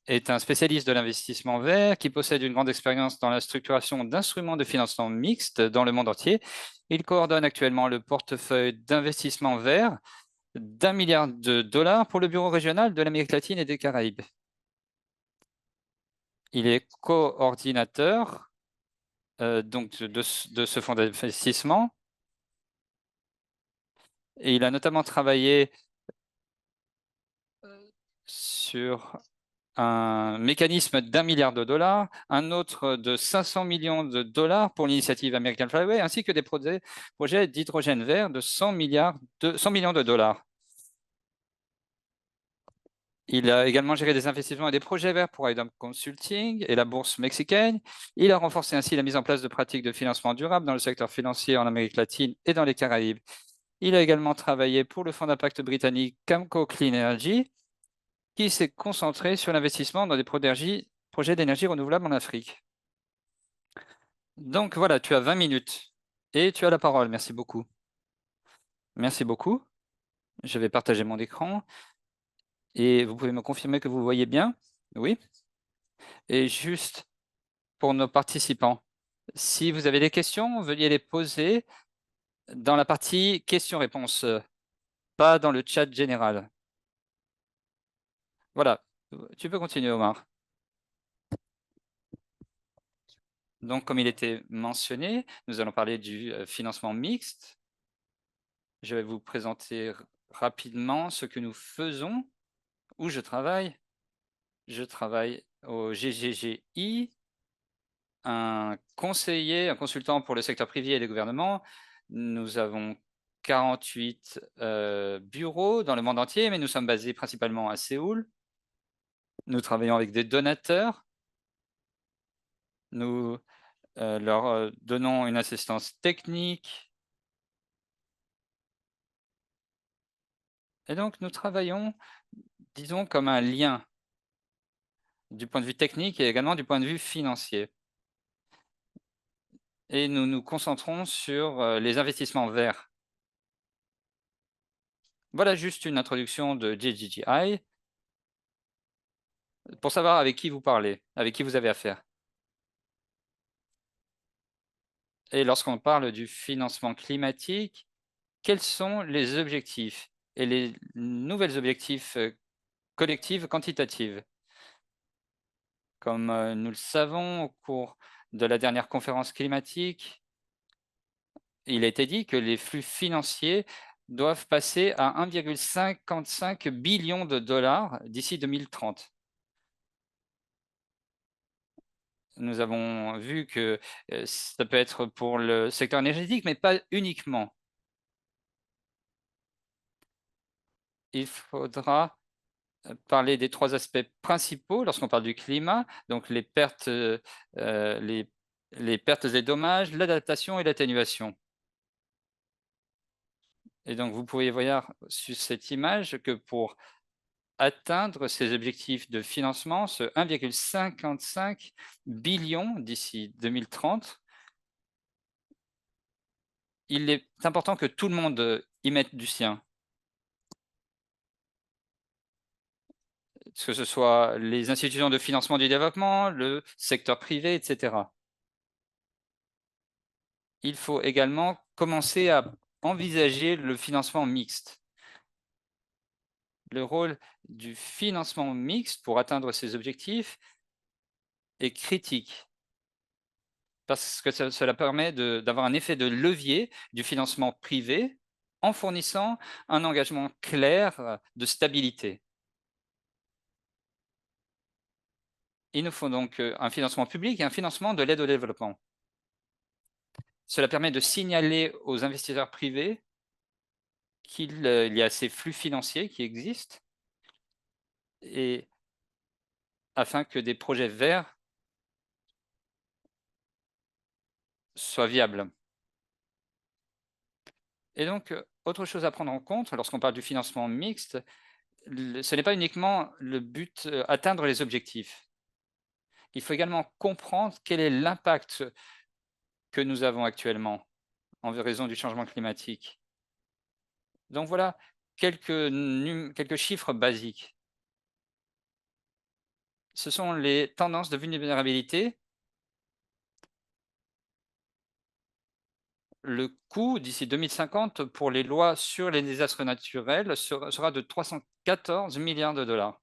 [SPEAKER 2] est un spécialiste de l'investissement vert qui possède une grande expérience dans la structuration d'instruments de financement mixtes dans le monde entier. Il coordonne actuellement le portefeuille d'investissement vert d'1 milliard de dollars pour le bureau régional de l'Amérique latine et des Caraïbes. Il est coordinateur donc de ce fonds d'investissement et il a notamment travaillé sur un mécanisme d'1 milliard de dollars, un autre de 500 millions de dollars pour l'initiative American Flyway, ainsi que des projets d'hydrogène vert de 100 millions de dollars. Il a également géré des investissements et des projets verts pour IDOM Consulting et la bourse mexicaine. Il a renforcé ainsi la mise en place de pratiques de financement durable dans le secteur financier en Amérique latine et dans les Caraïbes. Il a également travaillé pour le fonds d'impact britannique Camco Clean Energy, qui s'est concentré sur l'investissement dans des projets d'énergie renouvelable en Afrique. Donc voilà, tu as 20 minutes et tu as la parole. Merci beaucoup. Merci beaucoup. Je vais partager mon écran et vous pouvez me confirmer que vous voyez bien? Oui. Et juste pour nos participants, si vous avez des questions, veuillez les poser dans la partie questions-réponses, pas dans le chat général. Voilà, tu peux continuer, Omar. Donc, comme il était mentionné, nous allons parler du financement mixte. Je vais vous présenter rapidement ce que nous faisons, où je travaille. Je travaille au GGGI, un consultant pour le secteur privé et les gouvernements. Nous avons 48 bureaux dans le monde entier, mais nous sommes basés principalement à Séoul. Nous travaillons avec des donateurs. Nous leur donnons une assistance technique. Et donc, nous travaillons, disons, comme un lien du point de vue technique et également du point de vue financier. Et nous nous concentrons sur les investissements verts. Voilà juste une introduction de GGGI pour savoir avec qui vous parlez, avec qui vous avez affaire. Et lorsqu'on parle du financement climatique, quels sont les objectifs et les nouvelles objectifs collectifs quantitatifs? Comme nous le savons, au cours de la dernière conférence climatique, il a été dit que les flux financiers doivent passer à 1,55 billion de dollars d'ici 2030. Nous avons vu que ça peut être pour le secteur énergétique, mais pas uniquement. Il faudra parler des 3 aspects principaux lorsqu'on parle du climat, donc les pertes et dommages, l'adaptation et l'atténuation. Et donc vous pouvez voir sur cette image que pour atteindre ces objectifs de financement, ce 1,55 billion d'ici 2030, il est important que tout le monde y mette du sien. que ce soit les institutions de financement du développement, le secteur privé, etc. Il faut également commencer à envisager le financement mixte. Le rôle du financement mixte pour atteindre ces objectifs est critique parce que cela permet d'avoir un effet de levier du financement privé en fournissant un engagement clair de stabilité. Il nous faut donc un financement public et un financement de l'aide au développement. Cela permet de signaler aux investisseurs privés qu'il y a ces flux financiers qui existent et afin que des projets verts soient viables. Et donc, autre chose à prendre en compte lorsqu'on parle du financement mixte, ce n'est pas uniquement le but, atteindre les objectifs. Il faut également comprendre quel est l'impact que nous avons actuellement en raison du changement climatique. Donc voilà quelques chiffres basiques. Ce sont les tendances de vulnérabilité. Le coût d'ici 2050 pour les lois sur les désastres naturels sera de 314 milliards de dollars.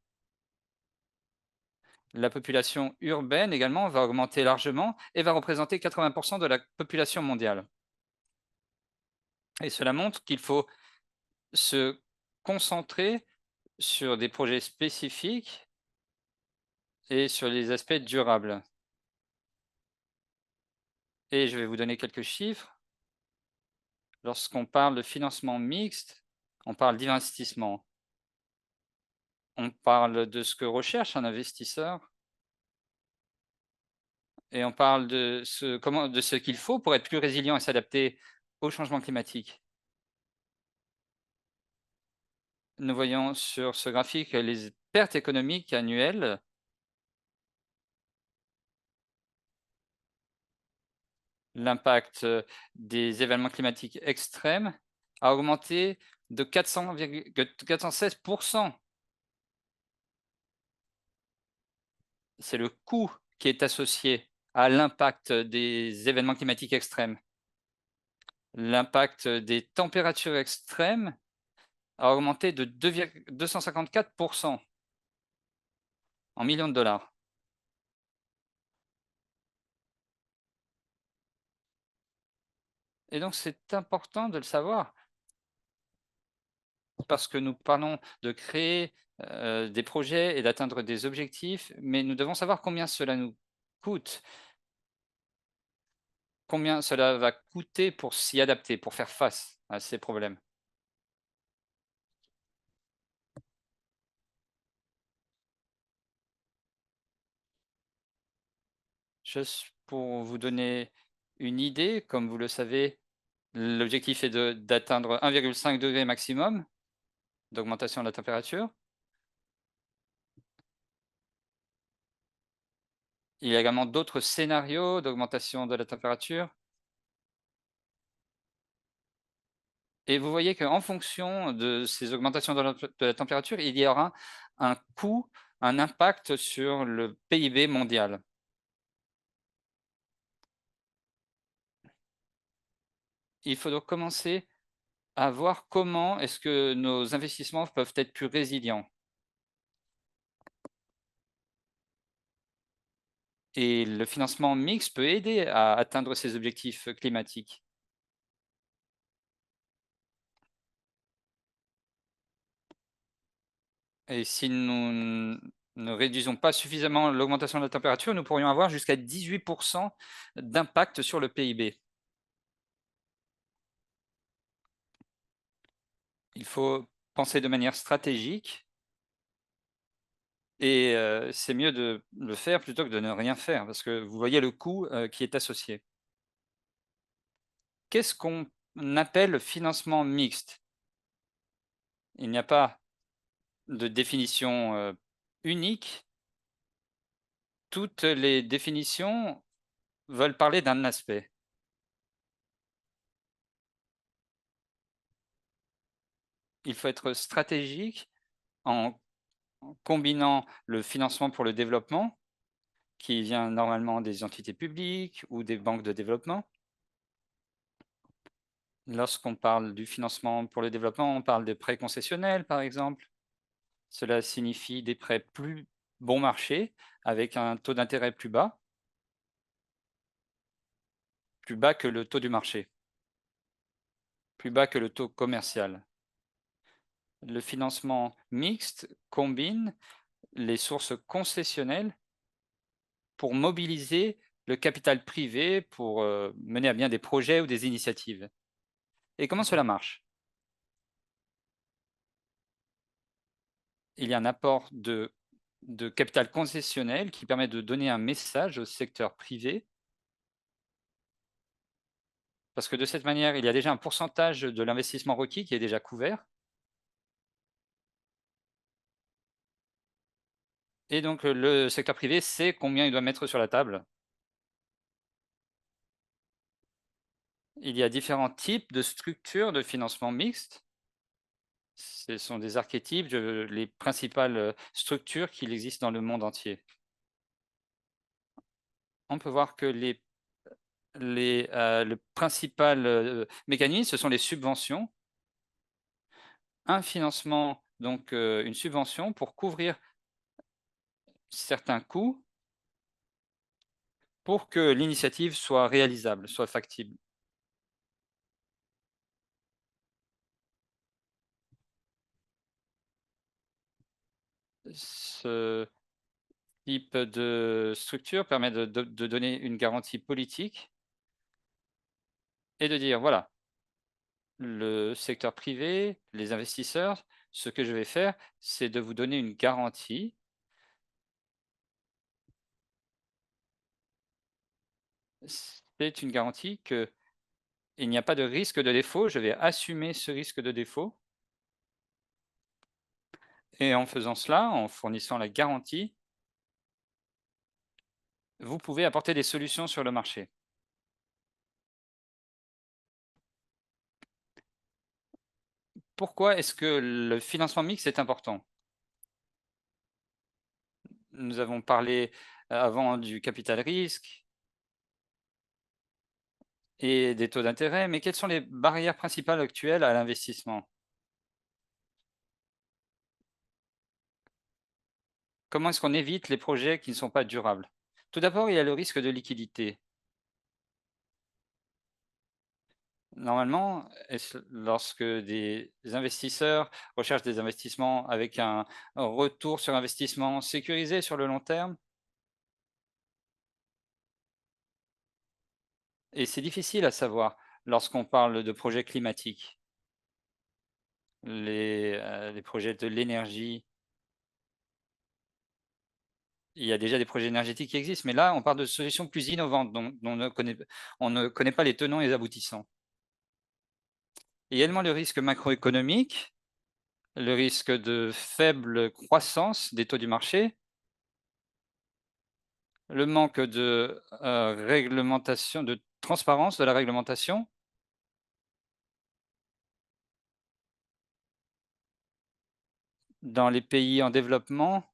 [SPEAKER 2] La population urbaine également va augmenter largement et va représenter 80% de la population mondiale. Et cela montre qu'il faut se concentrer sur des projets spécifiques et sur les aspects durables. Et je vais vous donner quelques chiffres. Lorsqu'on parle de financement mixte, on parle d'investissement. On parle de ce que recherche un investisseur et on parle de ce qu'il faut pour être plus résilient et s'adapter au changement climatique. Nous voyons sur ce graphique les pertes économiques annuelles. L'impact des événements climatiques extrêmes a augmenté de 416%. C'est le coût qui est associé à l'impact des événements climatiques extrêmes. L'impact des températures extrêmes a augmenté de 254% en millions de dollars. Et donc, c'est important de le savoir parce que nous parlons de créer des projets et d'atteindre des objectifs, mais nous devons savoir combien cela nous coûte, combien cela va coûter pour s'y adapter, pour faire face à ces problèmes. Juste pour vous donner une idée, comme vous le savez, l'objectif est d'atteindre 1,5 degré maximum d'augmentation de la température. Il y a également d'autres scénarios d'augmentation de la température. Et vous voyez qu'en fonction de ces augmentations de la température, il y aura un coût, un impact sur le PIB mondial. Il faut donc commencer à voir comment est-ce que nos investissements peuvent être plus résilients. Et le financement mixte peut aider à atteindre ces objectifs climatiques. Et si nous ne réduisons pas suffisamment l'augmentation de la température, nous pourrions avoir jusqu'à 18% d'impact sur le PIB. Il faut penser de manière stratégique et c'est mieux de le faire plutôt que de ne rien faire parce que vous voyez le coût, qui est associé. Qu'est-ce qu'on appelle financement mixte? Il n'y a pas de définition, unique. Toutes les définitions veulent parler d'un aspect. Il faut être stratégique en en combinant le financement pour le développement, qui vient normalement des entités publiques ou des banques de développement. Lorsqu'on parle du financement pour le développement, on parle de prêts concessionnels, par exemple. Cela signifie des prêts plus bon marché, avec un taux d'intérêt plus bas que le taux du marché, plus bas que le taux commercial. Le financement mixte combine les sources concessionnelles pour mobiliser le capital privé pour mener à bien des projets ou des initiatives. Et comment cela marche? Il y a un apport de capital concessionnel qui permet de donner un message au secteur privé, parce que de cette manière, il y a déjà un pourcentage de l'investissement requis qui est déjà couvert. Et donc, le secteur privé sait combien il doit mettre sur la table. Il y a différents types de structures de financement mixte. Ce sont des archétypes, les principales structures qu'il existe dans le monde entier. On peut voir que le principal mécanisme, ce sont les subventions. Un financement, donc une subvention pour couvrir certains coûts pour que l'initiative soit réalisable, soit factible. Ce type de structure permet de donner une garantie politique et de dire: «Voilà, le secteur privé, les investisseurs, ce que je vais faire, c'est de vous donner une garantie. C'est une garantie qu'il n'y a pas de risque de défaut, je vais assumer ce risque de défaut et en faisant cela, en fournissant la garantie, vous pouvez apporter des solutions sur le marché». Pourquoi est-ce que le financement mixte est important? Nous avons parlé avant du capital risque et des taux d'intérêt, mais quelles sont les barrières principales actuelles à l'investissement? Comment est-ce qu'on évite les projets qui ne sont pas durables? Tout d'abord, il y a le risque de liquidité. Normalement, lorsque des investisseurs recherchent des investissements avec un retour sur investissement sécurisé sur le long terme, et c'est difficile à savoir lorsqu'on parle de projets climatiques, les projets de l'énergie. Il y a déjà des projets énergétiques qui existent, mais là, on parle de solutions plus innovantes dont on ne connaît pas les tenants et les aboutissants. Il y a également le risque macroéconomique, le risque de faible croissance des taux du marché, le manque de réglementation, de transparence de la réglementation. Dans les pays en développement,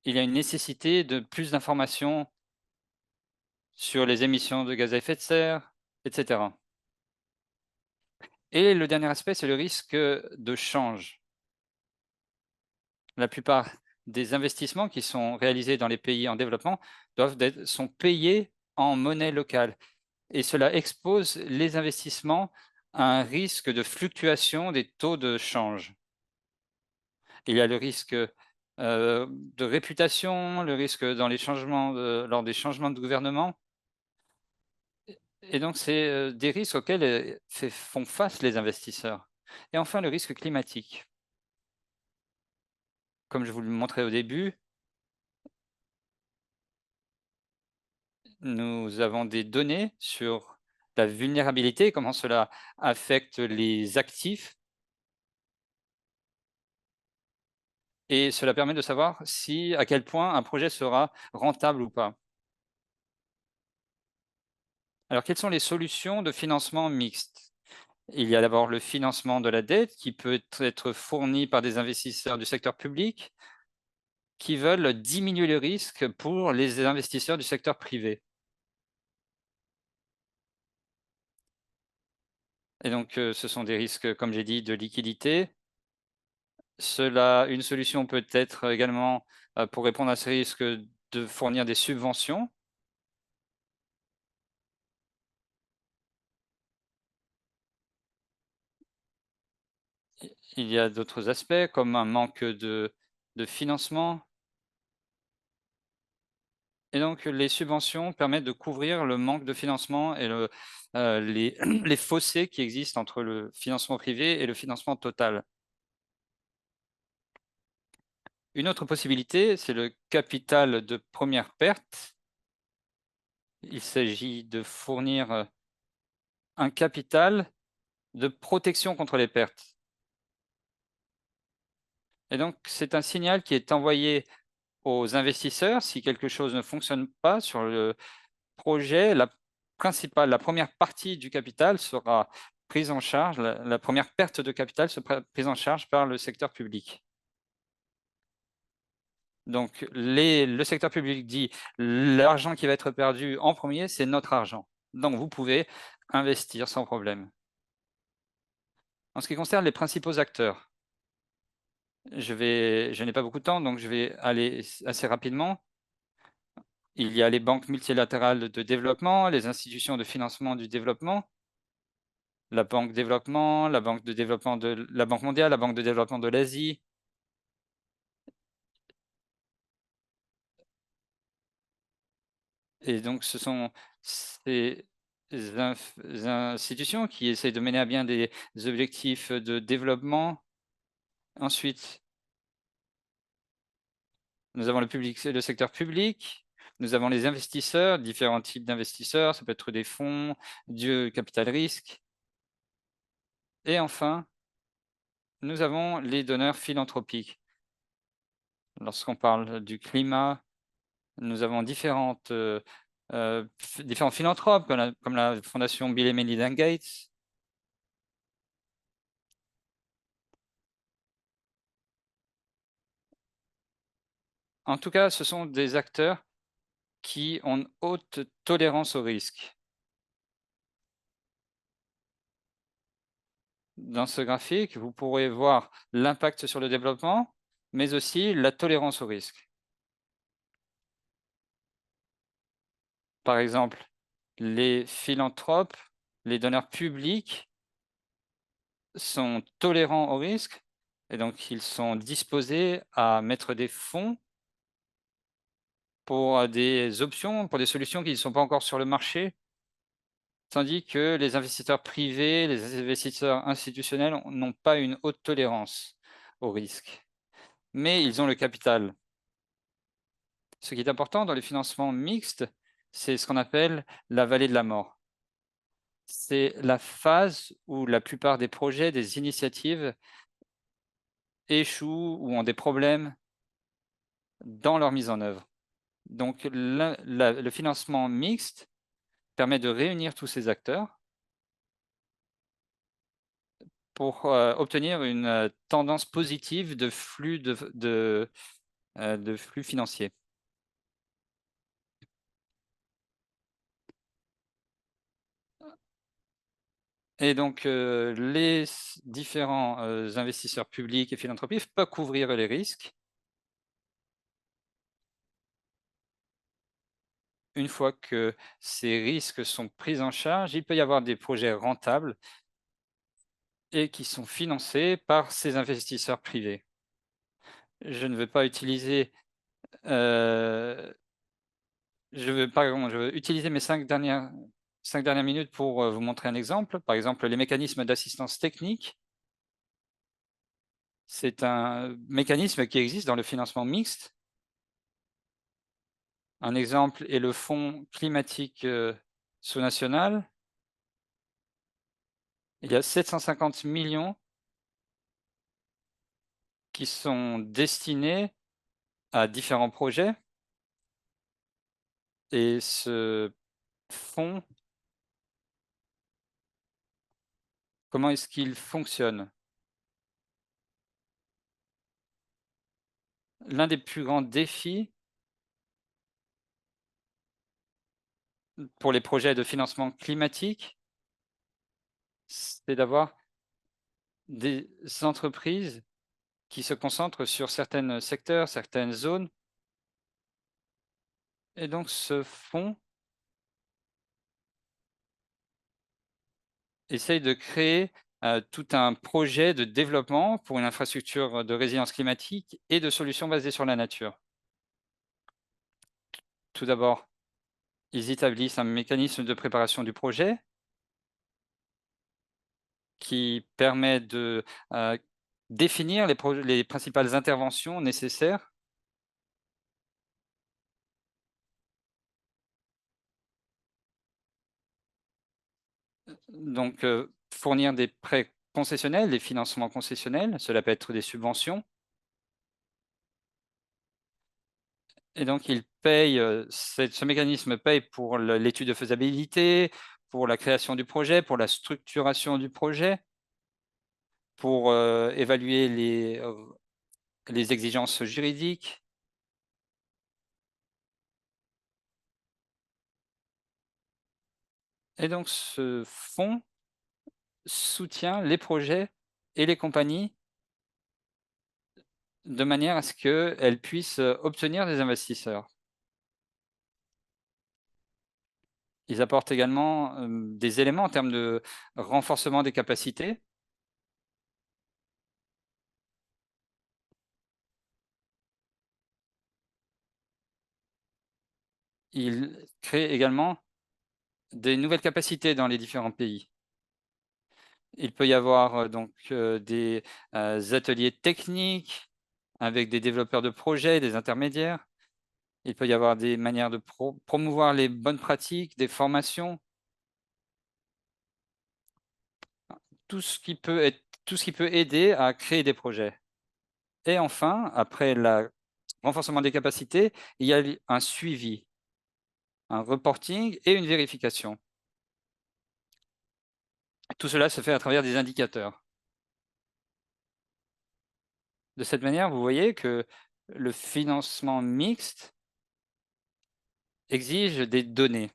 [SPEAKER 2] il y a une nécessité de plus d'informations sur les émissions de gaz à effet de serre, etc. Et le dernier aspect, c'est le risque de change. La plupart des investissements qui sont réalisés dans les pays en développement sont payés en monnaie locale et cela expose les investissements à un risque de fluctuation des taux de change. Il y a le risque de réputation, le risque dans les changements lors des changements de gouvernement et donc c'est des risques auxquels font face les investisseurs. Et enfin, le risque climatique. Comme je vous le montrais au début, nous avons des données sur la vulnérabilité, comment cela affecte les actifs et cela permet de savoir à quel point un projet sera rentable ou pas. Alors, quelles sont les solutions de financement mixte? Il y a d'abord le financement de la dette qui peut être fourni par des investisseurs du secteur public qui veulent diminuer le risque pour les investisseurs du secteur privé. Et donc, ce sont des risques, comme j'ai dit, de liquidité. Une solution peut être également, pour répondre à ces risques, de fournir des subventions. Il y a d'autres aspects comme un manque de financement. Et donc les subventions permettent de couvrir le manque de financement et les les fossés qui existent entre le financement privé et le financement total. Une autre possibilité, c'est le capital de première perte. Il s'agit de fournir, un capital de protection contre les pertes. Et donc c'est un signal qui est envoyé aux investisseurs si quelque chose ne fonctionne pas sur le projet. La première partie du capital sera prise en charge, la première perte de capital sera prise en charge par le secteur public. Donc le secteur public dit: «L'argent qui va être perdu en premier, c'est notre argent. Donc vous pouvez investir sans problème». En ce qui concerne les principaux acteurs, je n'ai pas beaucoup de temps, donc je vais aller assez rapidement. Il y a les banques multilatérales de développement, les institutions de financement du développement, la Banque mondiale, la Banque de développement de l'Asie. Et donc ce sont ces institutions qui essaient de mener à bien des objectifs de développement. Ensuite, nous avons le secteur public, nous avons les investisseurs, différents types d'investisseurs, ça peut être des fonds, du capital risque. Et enfin, nous avons les donneurs philanthropiques. Lorsqu'on parle du climat, nous avons différents philanthropes comme la fondation Bill et Melinda Gates. En tout cas, ce sont des acteurs qui ont une haute tolérance au risque. Dans ce graphique, vous pourrez voir l'impact sur le développement, mais aussi la tolérance au risque. Par exemple, les philanthropes, les donneurs publics sont tolérants au risque et donc ils sont disposés à mettre des fonds pour des options, pour des solutions qui ne sont pas encore sur le marché, tandis que les investisseurs privés, les investisseurs institutionnels n'ont pas une haute tolérance au risque, mais ils ont le capital. Ce qui est important dans les financements mixtes, c'est ce qu'on appelle la vallée de la mort. C'est la phase où la plupart des projets, des initiatives échouent ou ont des problèmes dans leur mise en œuvre. Donc le financement mixte permet de réunir tous ces acteurs pour, obtenir une, tendance positive de flux financiers. Et donc, les différents, investisseurs publics et philanthropiques peuvent couvrir les risques. Une fois que ces risques sont pris en charge, il peut y avoir des projets rentables et qui sont financés par ces investisseurs privés. Je ne veux pas utiliser, heu, je veux utiliser mes 5 dernières minutes pour, vous montrer un exemple. Par exemple, les mécanismes d'assistance technique. C'est un mécanisme qui existe dans le financement mixte. Un exemple est le fonds climatique, sous-national. Il y a 750 millions qui sont destinés à différents projets et ce fonds Comment est-ce qu'il fonctionne? L'un des plus grands défis pour les projets de financement climatique, c'est d'avoir des entreprises qui se concentrent sur certains secteurs, certaines zones et donc ce fonds essaye de créer, tout un projet de développement pour une infrastructure de résilience climatique et de solutions basées sur la nature. Tout d'abord, ils établissent un mécanisme de préparation du projet qui permet de, définir les principales interventions nécessaires. Donc, fournir des prêts concessionnels, des financements concessionnels, cela peut être des subventions et donc il paye, ce mécanisme paye pour l'étude de faisabilité, pour la création du projet, pour la structuration du projet, pour, évaluer les exigences juridiques et donc ce fonds soutient les projets et les compagnies de manière à ce qu'elles puissent, obtenir des investisseurs. Ils apportent également, des éléments en termes de renforcement des capacités. Ils créent également des nouvelles capacités dans les différents pays. Il peut y avoir, des, ateliers techniques avec des développeurs de projets, des intermédiaires. Il peut y avoir des manières de promouvoir les bonnes pratiques, des formations, tout ce qui peut aider à créer des projets. Et enfin, après le renforcement des capacités, il y a un suivi, un reporting et une vérification. Tout cela se fait à travers des indicateurs. De cette manière, vous voyez que le financement mixte exige des données.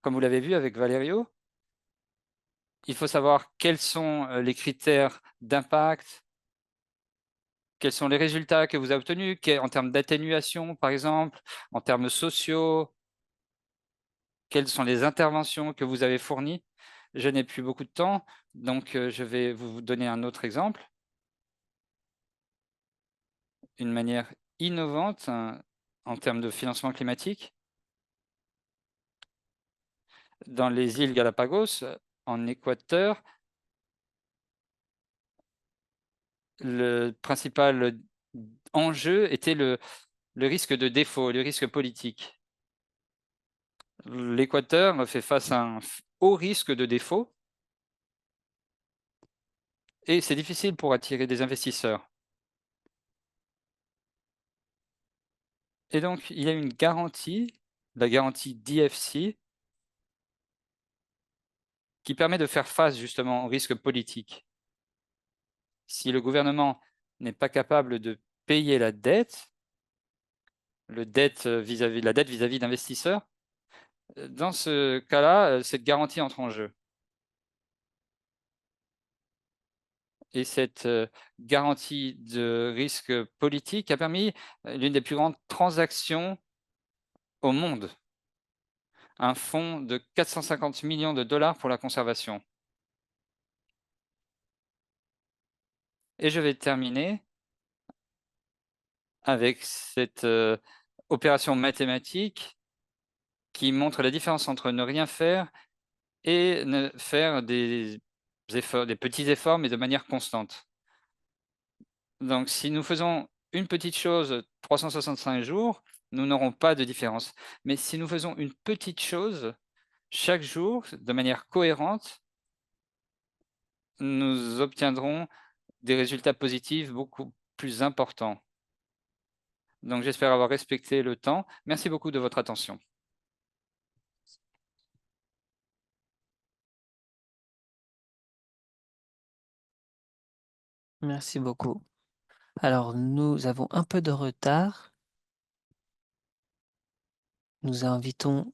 [SPEAKER 2] Comme vous l'avez vu avec Valerio, il faut savoir quels sont les critères d'impact, quels sont les résultats que vous avez obtenus, en termes d'atténuation, par exemple, en termes sociaux, quelles sont les interventions que vous avez fournies. Je n'ai plus beaucoup de temps, donc je vais vous donner un autre exemple. Une manière innovante en termes de financement climatique. Dans les îles Galapagos, en Équateur, le principal enjeu était le risque de défaut, le risque politique. L'Équateur fait face à un haut risque de défaut et c'est difficile pour attirer des investisseurs. Et donc, il y a une garantie, la garantie DFC, qui permet de faire face justement au risque politique. Si le gouvernement n'est pas capable de payer la dette, la dette vis-à-vis d'investisseurs, dans ce cas-là, cette garantie entre en jeu. Et cette, garantie de risque politique a permis, l'une des plus grandes transactions au monde, un fonds de 450 millions de dollars pour la conservation. Et je vais terminer avec cette, opération mathématique qui montre la différence entre ne rien faire et ne faire des efforts, des petits efforts, mais de manière constante. Donc si nous faisons une petite chose 365 jours, nous n'aurons pas de différence. Mais si nous faisons une petite chose chaque jour, de manière cohérente, nous obtiendrons des résultats positifs beaucoup plus importants. Donc j'espère avoir respecté le temps. Merci beaucoup de votre attention.
[SPEAKER 1] Merci beaucoup. Alors, nous avons un peu de retard. Nous invitons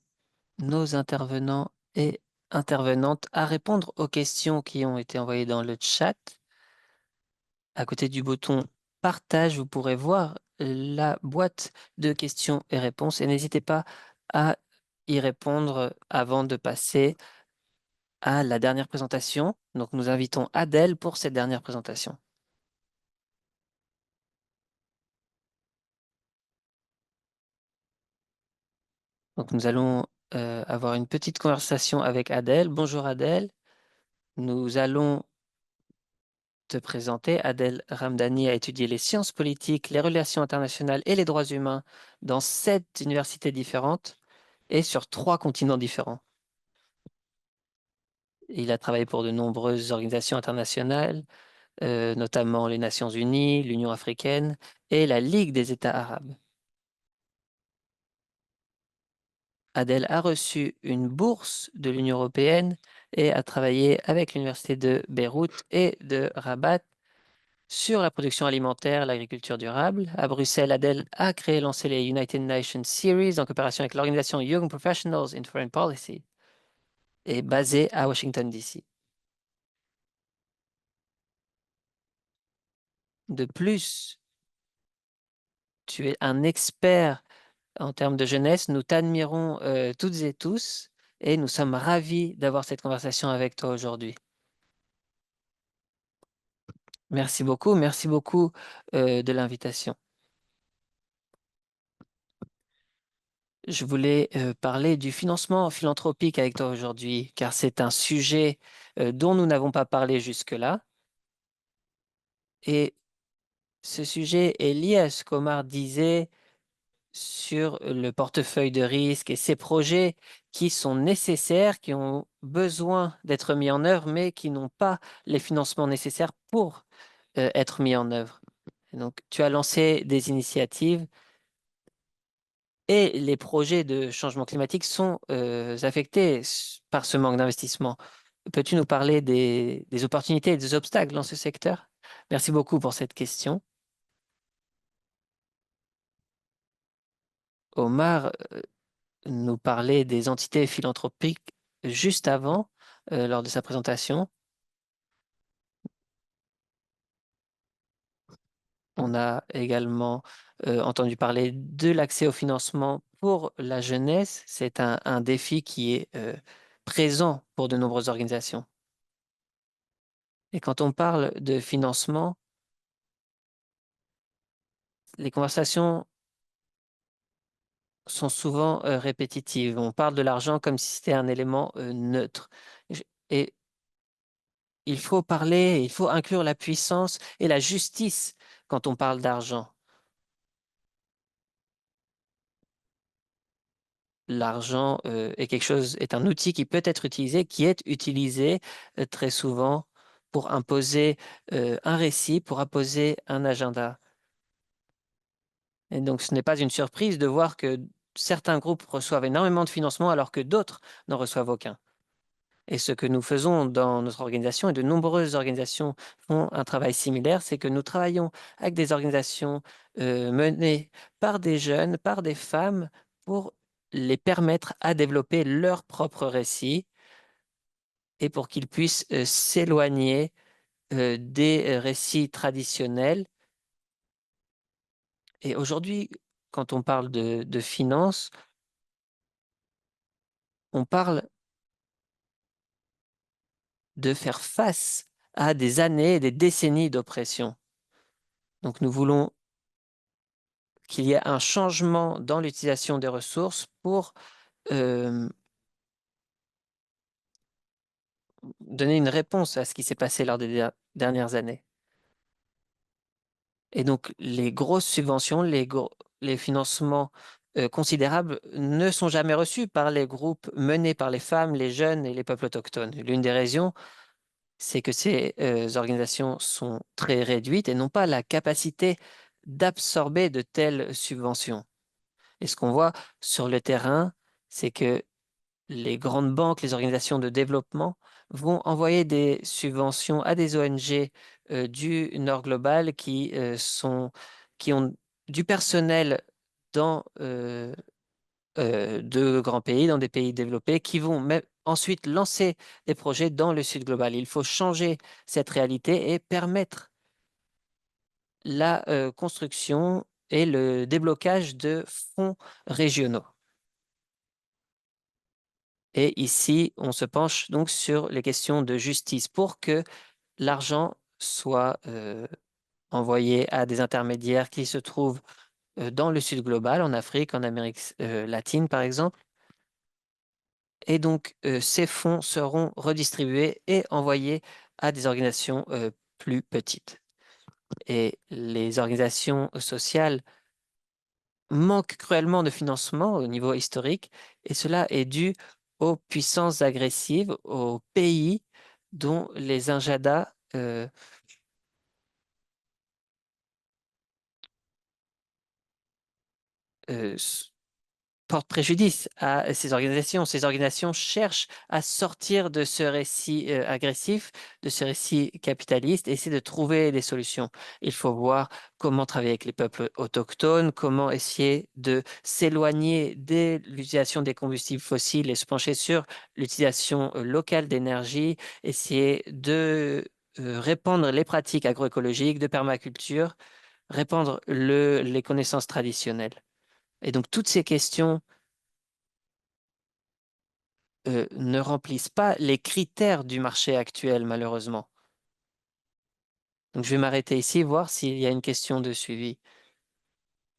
[SPEAKER 1] nos intervenants et intervenantes à répondre aux questions qui ont été envoyées dans le chat. À côté du bouton partage, vous pourrez voir la boîte de questions et réponses et n'hésitez pas à y répondre avant de passer à la dernière présentation. Donc, nous invitons Adèle pour cette dernière présentation. Donc, nous allons avoir une petite conversation avec Adèle. Bonjour Adèle. Nous allons te présenter. Adèle Ramdani a étudié les sciences politiques, les relations internationales et les droits humains dans 7 universités différentes et sur 3 continents différents. Il a travaillé pour de nombreuses organisations internationales, notamment les Nations Unies, l'Union africaine et la Ligue des États arabes. Adèle a reçu une bourse de l'Union européenne et a travaillé avec l'Université de Beyrouth et de Rabat sur la production alimentaire, l'agriculture durable. À Bruxelles, Adèle a créé et lancé les United Nations Series en coopération avec l'organisation Young Professionals in Foreign Policy et basée à Washington, D.C. De plus, tu es un expert en termes de jeunesse. Nous t'admirons toutes et tous et nous sommes ravis d'avoir cette conversation avec toi aujourd'hui. Merci beaucoup de l'invitation. Je voulais parler du financement philanthropique avec toi aujourd'hui, car c'est un sujet dont nous n'avons pas parlé jusque-là. Et ce sujet est lié à ce qu'Omar disait sur le portefeuille de risque et ces projets qui sont nécessaires, qui ont besoin d'être mis en œuvre, mais qui n'ont pas les financements nécessaires pour être mis en œuvre. Et donc, tu as lancé des initiatives et les projets de changement climatique sont affectés par ce manque d'investissement. Peux-tu nous parler des opportunités et des obstacles dans ce secteur? Merci beaucoup pour cette question. Omar nous parlait des entités philanthropiques juste avant, lors de sa présentation. On a également entendu parler de l'accès au financement pour la jeunesse. C'est un défi qui est présent pour de nombreuses organisations. Et quand on parle de financement, les conversations sont souvent répétitives. On parle de l'argent comme si c'était un élément neutre. Et il faut parler, il faut inclure la puissance et la justice quand on parle d'argent. L'argent est quelque chose, est un outil qui peut être utilisé, qui est utilisé très souvent pour imposer un récit, pour imposer un agenda. Et donc, ce n'est pas une surprise de voir que certains groupes reçoivent énormément de financement alors que d'autres n'en reçoivent aucun. Et ce que nous faisons dans notre organisation, et de nombreuses organisations font un travail similaire, c'est que nous travaillons avec des organisations menées par des jeunes, par des femmes, pour les permettre à développer leur propre récit et pour qu'ils puissent s'éloigner des récits traditionnels. Et aujourd'hui, quand on parle de finances, on parle de faire face à des années et des décennies d'oppression. Donc nous voulons qu'il y ait un changement dans l'utilisation des ressources pour euh, donner une réponse à ce qui s'est passé lors des dernières années. Et donc les grosses subventions, les financements considérables ne sont jamais reçus par les groupes menés par les femmes, les jeunes et les peuples autochtones. L'une des raisons, c'est que ces organisations sont très réduites et n'ont pas la capacité d'absorber de telles subventions. Et ce qu'on voit sur le terrain, c'est que les grandes banques, les organisations de développement vont envoyer des subventions à des ONG du Nord global qui ont du personnel dans de grands pays, dans des pays développés, qui vont ensuite lancer des projets dans le Sud global. Il faut changer cette réalité et permettre la construction et le déblocage de fonds régionaux. Et ici, on se penche donc sur les questions de justice pour que l'argent soit envoyé à des intermédiaires qui se trouvent dans le Sud global, en Afrique, en Amérique latine, par exemple. Et donc, ces fonds seront redistribués et envoyés à des organisations plus petites. Et les organisations sociales manquent cruellement de financement au niveau historique, et cela est dû aux puissances agressives, aux pays dont les injadas euh, porte préjudice à ces organisations. Ces organisations cherchent à sortir de ce récit agressif, de ce récit capitaliste, et essayer de trouver des solutions. Il faut voir comment travailler avec les peuples autochtones, comment essayer de s'éloigner de l'utilisation des combustibles fossiles et se pencher sur l'utilisation locale d'énergie, essayer de répandre les pratiques agroécologiques, de permaculture, répandre les connaissances traditionnelles. Et donc, toutes ces questions ne remplissent pas les critères du marché actuel, malheureusement. Donc, je vais m'arrêter ici, voir s'il y a une question de suivi.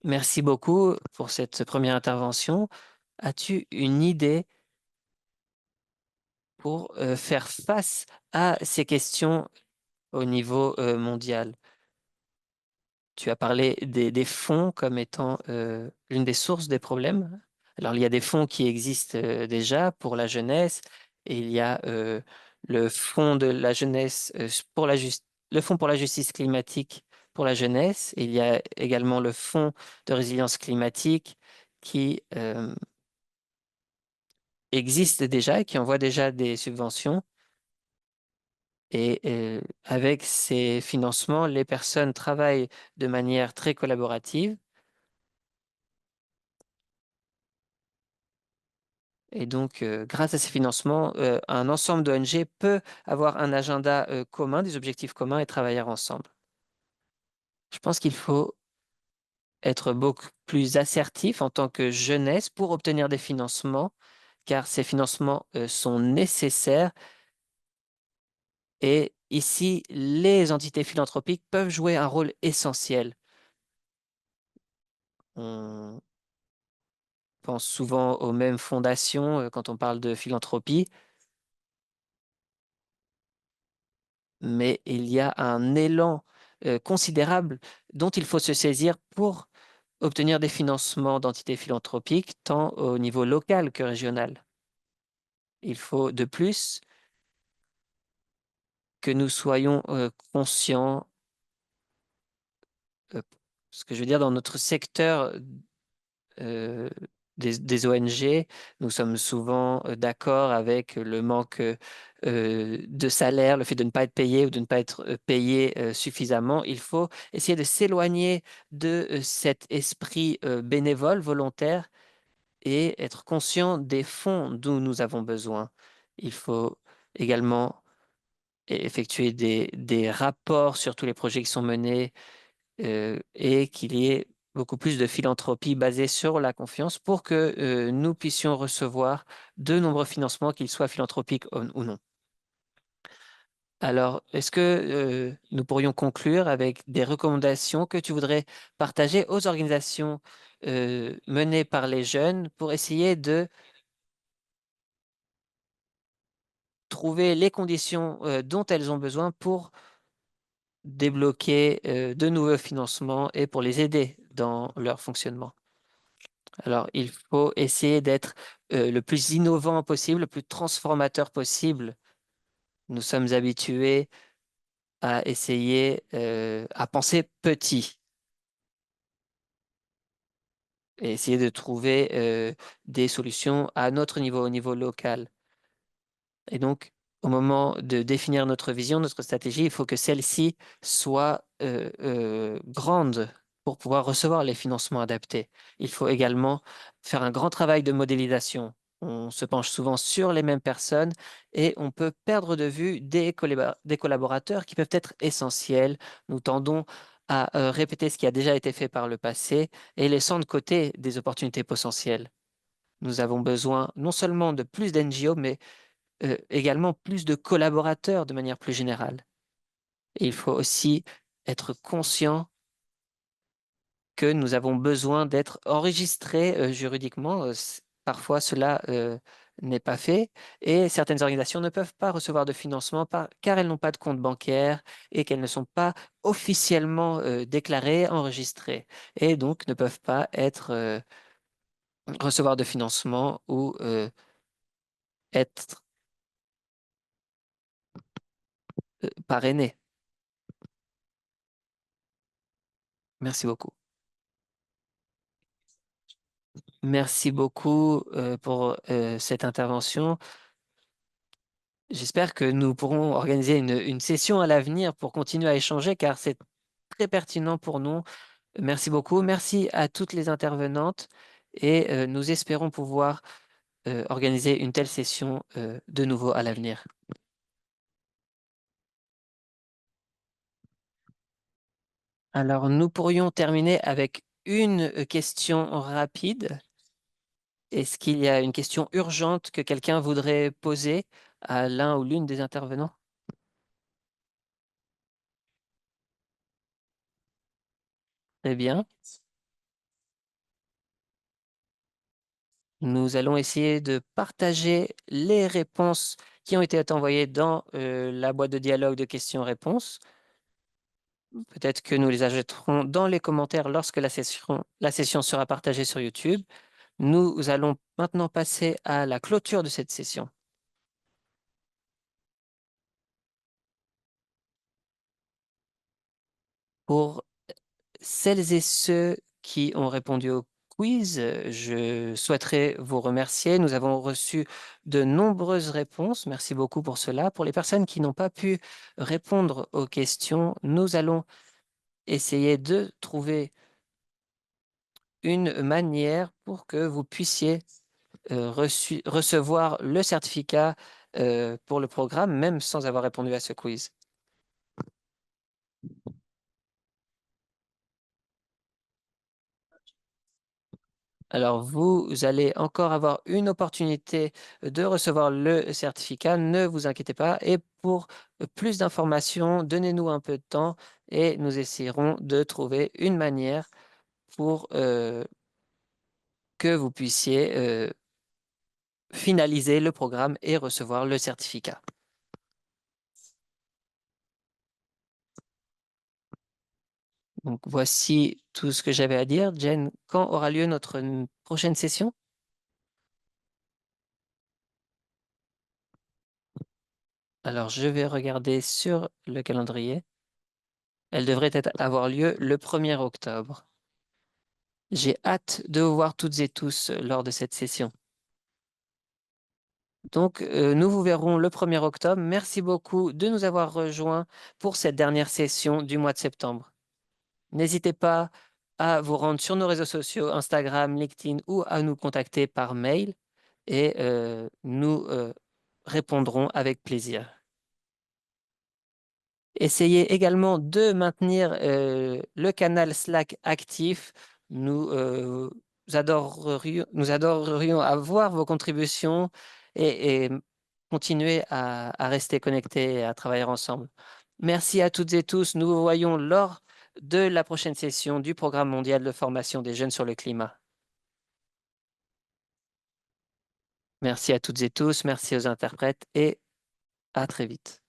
[SPEAKER 1] Merci beaucoup pour cette première intervention. As-tu une idée pour faire face à ces questions au niveau mondial? Tu as parlé des fonds comme étant l'une des sources des problèmes. Alors, il y a des fonds qui existent déjà pour la jeunesse et il y a le fonds de la jeunesse pour le fonds pour la justice climatique pour la jeunesse. Et il y a également le fonds de résilience climatique qui existe déjà et qui envoie déjà des subventions. Et avec ces financements, les personnes travaillent de manière très collaborative. Et donc, grâce à ces financements, un ensemble d'ONG peut avoir un agenda commun, des objectifs communs et travailler ensemble. Je pense qu'il faut être beaucoup plus assertif en tant que jeunesse pour obtenir des financements, car ces financements sont nécessaires. Et ici, les entités philanthropiques peuvent jouer un rôle essentiel. On pense souvent aux mêmes fondations quand on parle de philanthropie, mais il y a un élan considérable dont il faut se saisir pour obtenir des financements d'entités philanthropiques, tant au niveau local que régional. Il faut de plus que nous soyons conscients, ce que je veux dire, dans notre secteur euh, des ONG, nous sommes souvent d'accord avec le manque de salaire, le fait de ne pas être payé ou de ne pas être payé suffisamment. Il faut essayer de s'éloigner de cet esprit bénévole, volontaire, et être conscient des fonds dont nous avons besoin. Il faut également effectuer des rapports sur tous les projets qui sont menés et qu'il y ait beaucoup plus de philanthropie basée sur la confiance pour que nous puissions recevoir de nombreux financements, qu'ils soient philanthropiques ou non. Alors, est-ce que nous pourrions conclure avec des recommandations que tu voudrais partager aux organisations menées par les jeunes pour essayer de trouver les conditions dont elles ont besoin pour débloquer de nouveaux financements et pour les aider dans leur fonctionnement? Alors, il faut essayer d'être le plus innovant possible, le plus transformateur possible. Nous sommes habitués à essayer, à penser petit et essayer de trouver des solutions à notre niveau, au niveau local. Et donc, au moment de définir notre vision, notre stratégie, il faut que celle-ci soit grande pour pouvoir recevoir les financements adaptés. Il faut également faire un grand travail de modélisation. On se penche souvent sur les mêmes personnes et on peut perdre de vue des collaborateurs qui peuvent être essentiels. Nous tendons à répéter ce qui a déjà été fait par le passé et laissant de côté des opportunités potentielles. Nous avons besoin non seulement de plus d'NGO, mais également plus de collaborateurs de manière plus générale. Et il faut aussi être conscient que nous avons besoin d'être enregistrés juridiquement. Parfois, cela n'est pas fait et certaines organisations ne peuvent pas recevoir de financement car elles n'ont pas de compte bancaire et qu'elles ne sont pas officiellement déclarées, enregistrées et donc ne peuvent pas recevoir de financement ou être parrainées. Merci beaucoup. Merci beaucoup pour cette intervention. J'espère que nous pourrons organiser une session à l'avenir pour continuer à échanger car c'est très pertinent pour nous. Merci beaucoup. Merci à toutes les intervenantes et nous espérons pouvoir organiser une telle session de nouveau à l'avenir. Alors, nous pourrions terminer avec une question rapide. Est-ce qu'il y a une question urgente que quelqu'un voudrait poser à l'un ou l'une des intervenants? Très bien. Nous allons essayer de partager les réponses qui ont été envoyées dans la boîte de dialogue de questions-réponses. Peut-être que nous les ajouterons dans les commentaires lorsque la session sera partagée sur YouTube. Nous allons maintenant passer à la clôture de cette session. Pour celles et ceux qui ont répondu au quiz, je souhaiterais vous remercier. Nous avons reçu de nombreuses réponses. Merci beaucoup pour cela. Pour les personnes qui n'ont pas pu répondre aux questions, nous allons essayer de trouver une manière pour que vous puissiez recevoir le certificat pour le programme, même sans avoir répondu à ce quiz. Alors, vous allez encore avoir une opportunité de recevoir le certificat. Ne vous inquiétez pas. Et pour plus d'informations, donnez-nous un peu de temps et nous essayerons de trouver une manière pour que vous puissiez finaliser le programme et recevoir le certificat. Donc, voici tout ce que j'avais à dire. Jen, quand aura lieu notre prochaine session? Alors, je vais regarder sur le calendrier. Elle devrait avoir lieu le 1er octobre. J'ai hâte de vous voir toutes et tous lors de cette session. Donc, nous vous verrons le 1er octobre. Merci beaucoup de nous avoir rejoints pour cette dernière session du mois de septembre. N'hésitez pas à vous rendre sur nos réseaux sociaux, Instagram, LinkedIn ou à nous contacter par mail et nous répondrons avec plaisir. Essayez également de maintenir le canal Slack actif. Nous adorerions avoir vos contributions et continuer à rester connectés et à travailler ensemble. Merci à toutes et tous. Nous vous voyons lors de la prochaine session du Programme mondial de formation des jeunes sur le climat. Merci à toutes et tous. Merci aux interprètes et à très vite.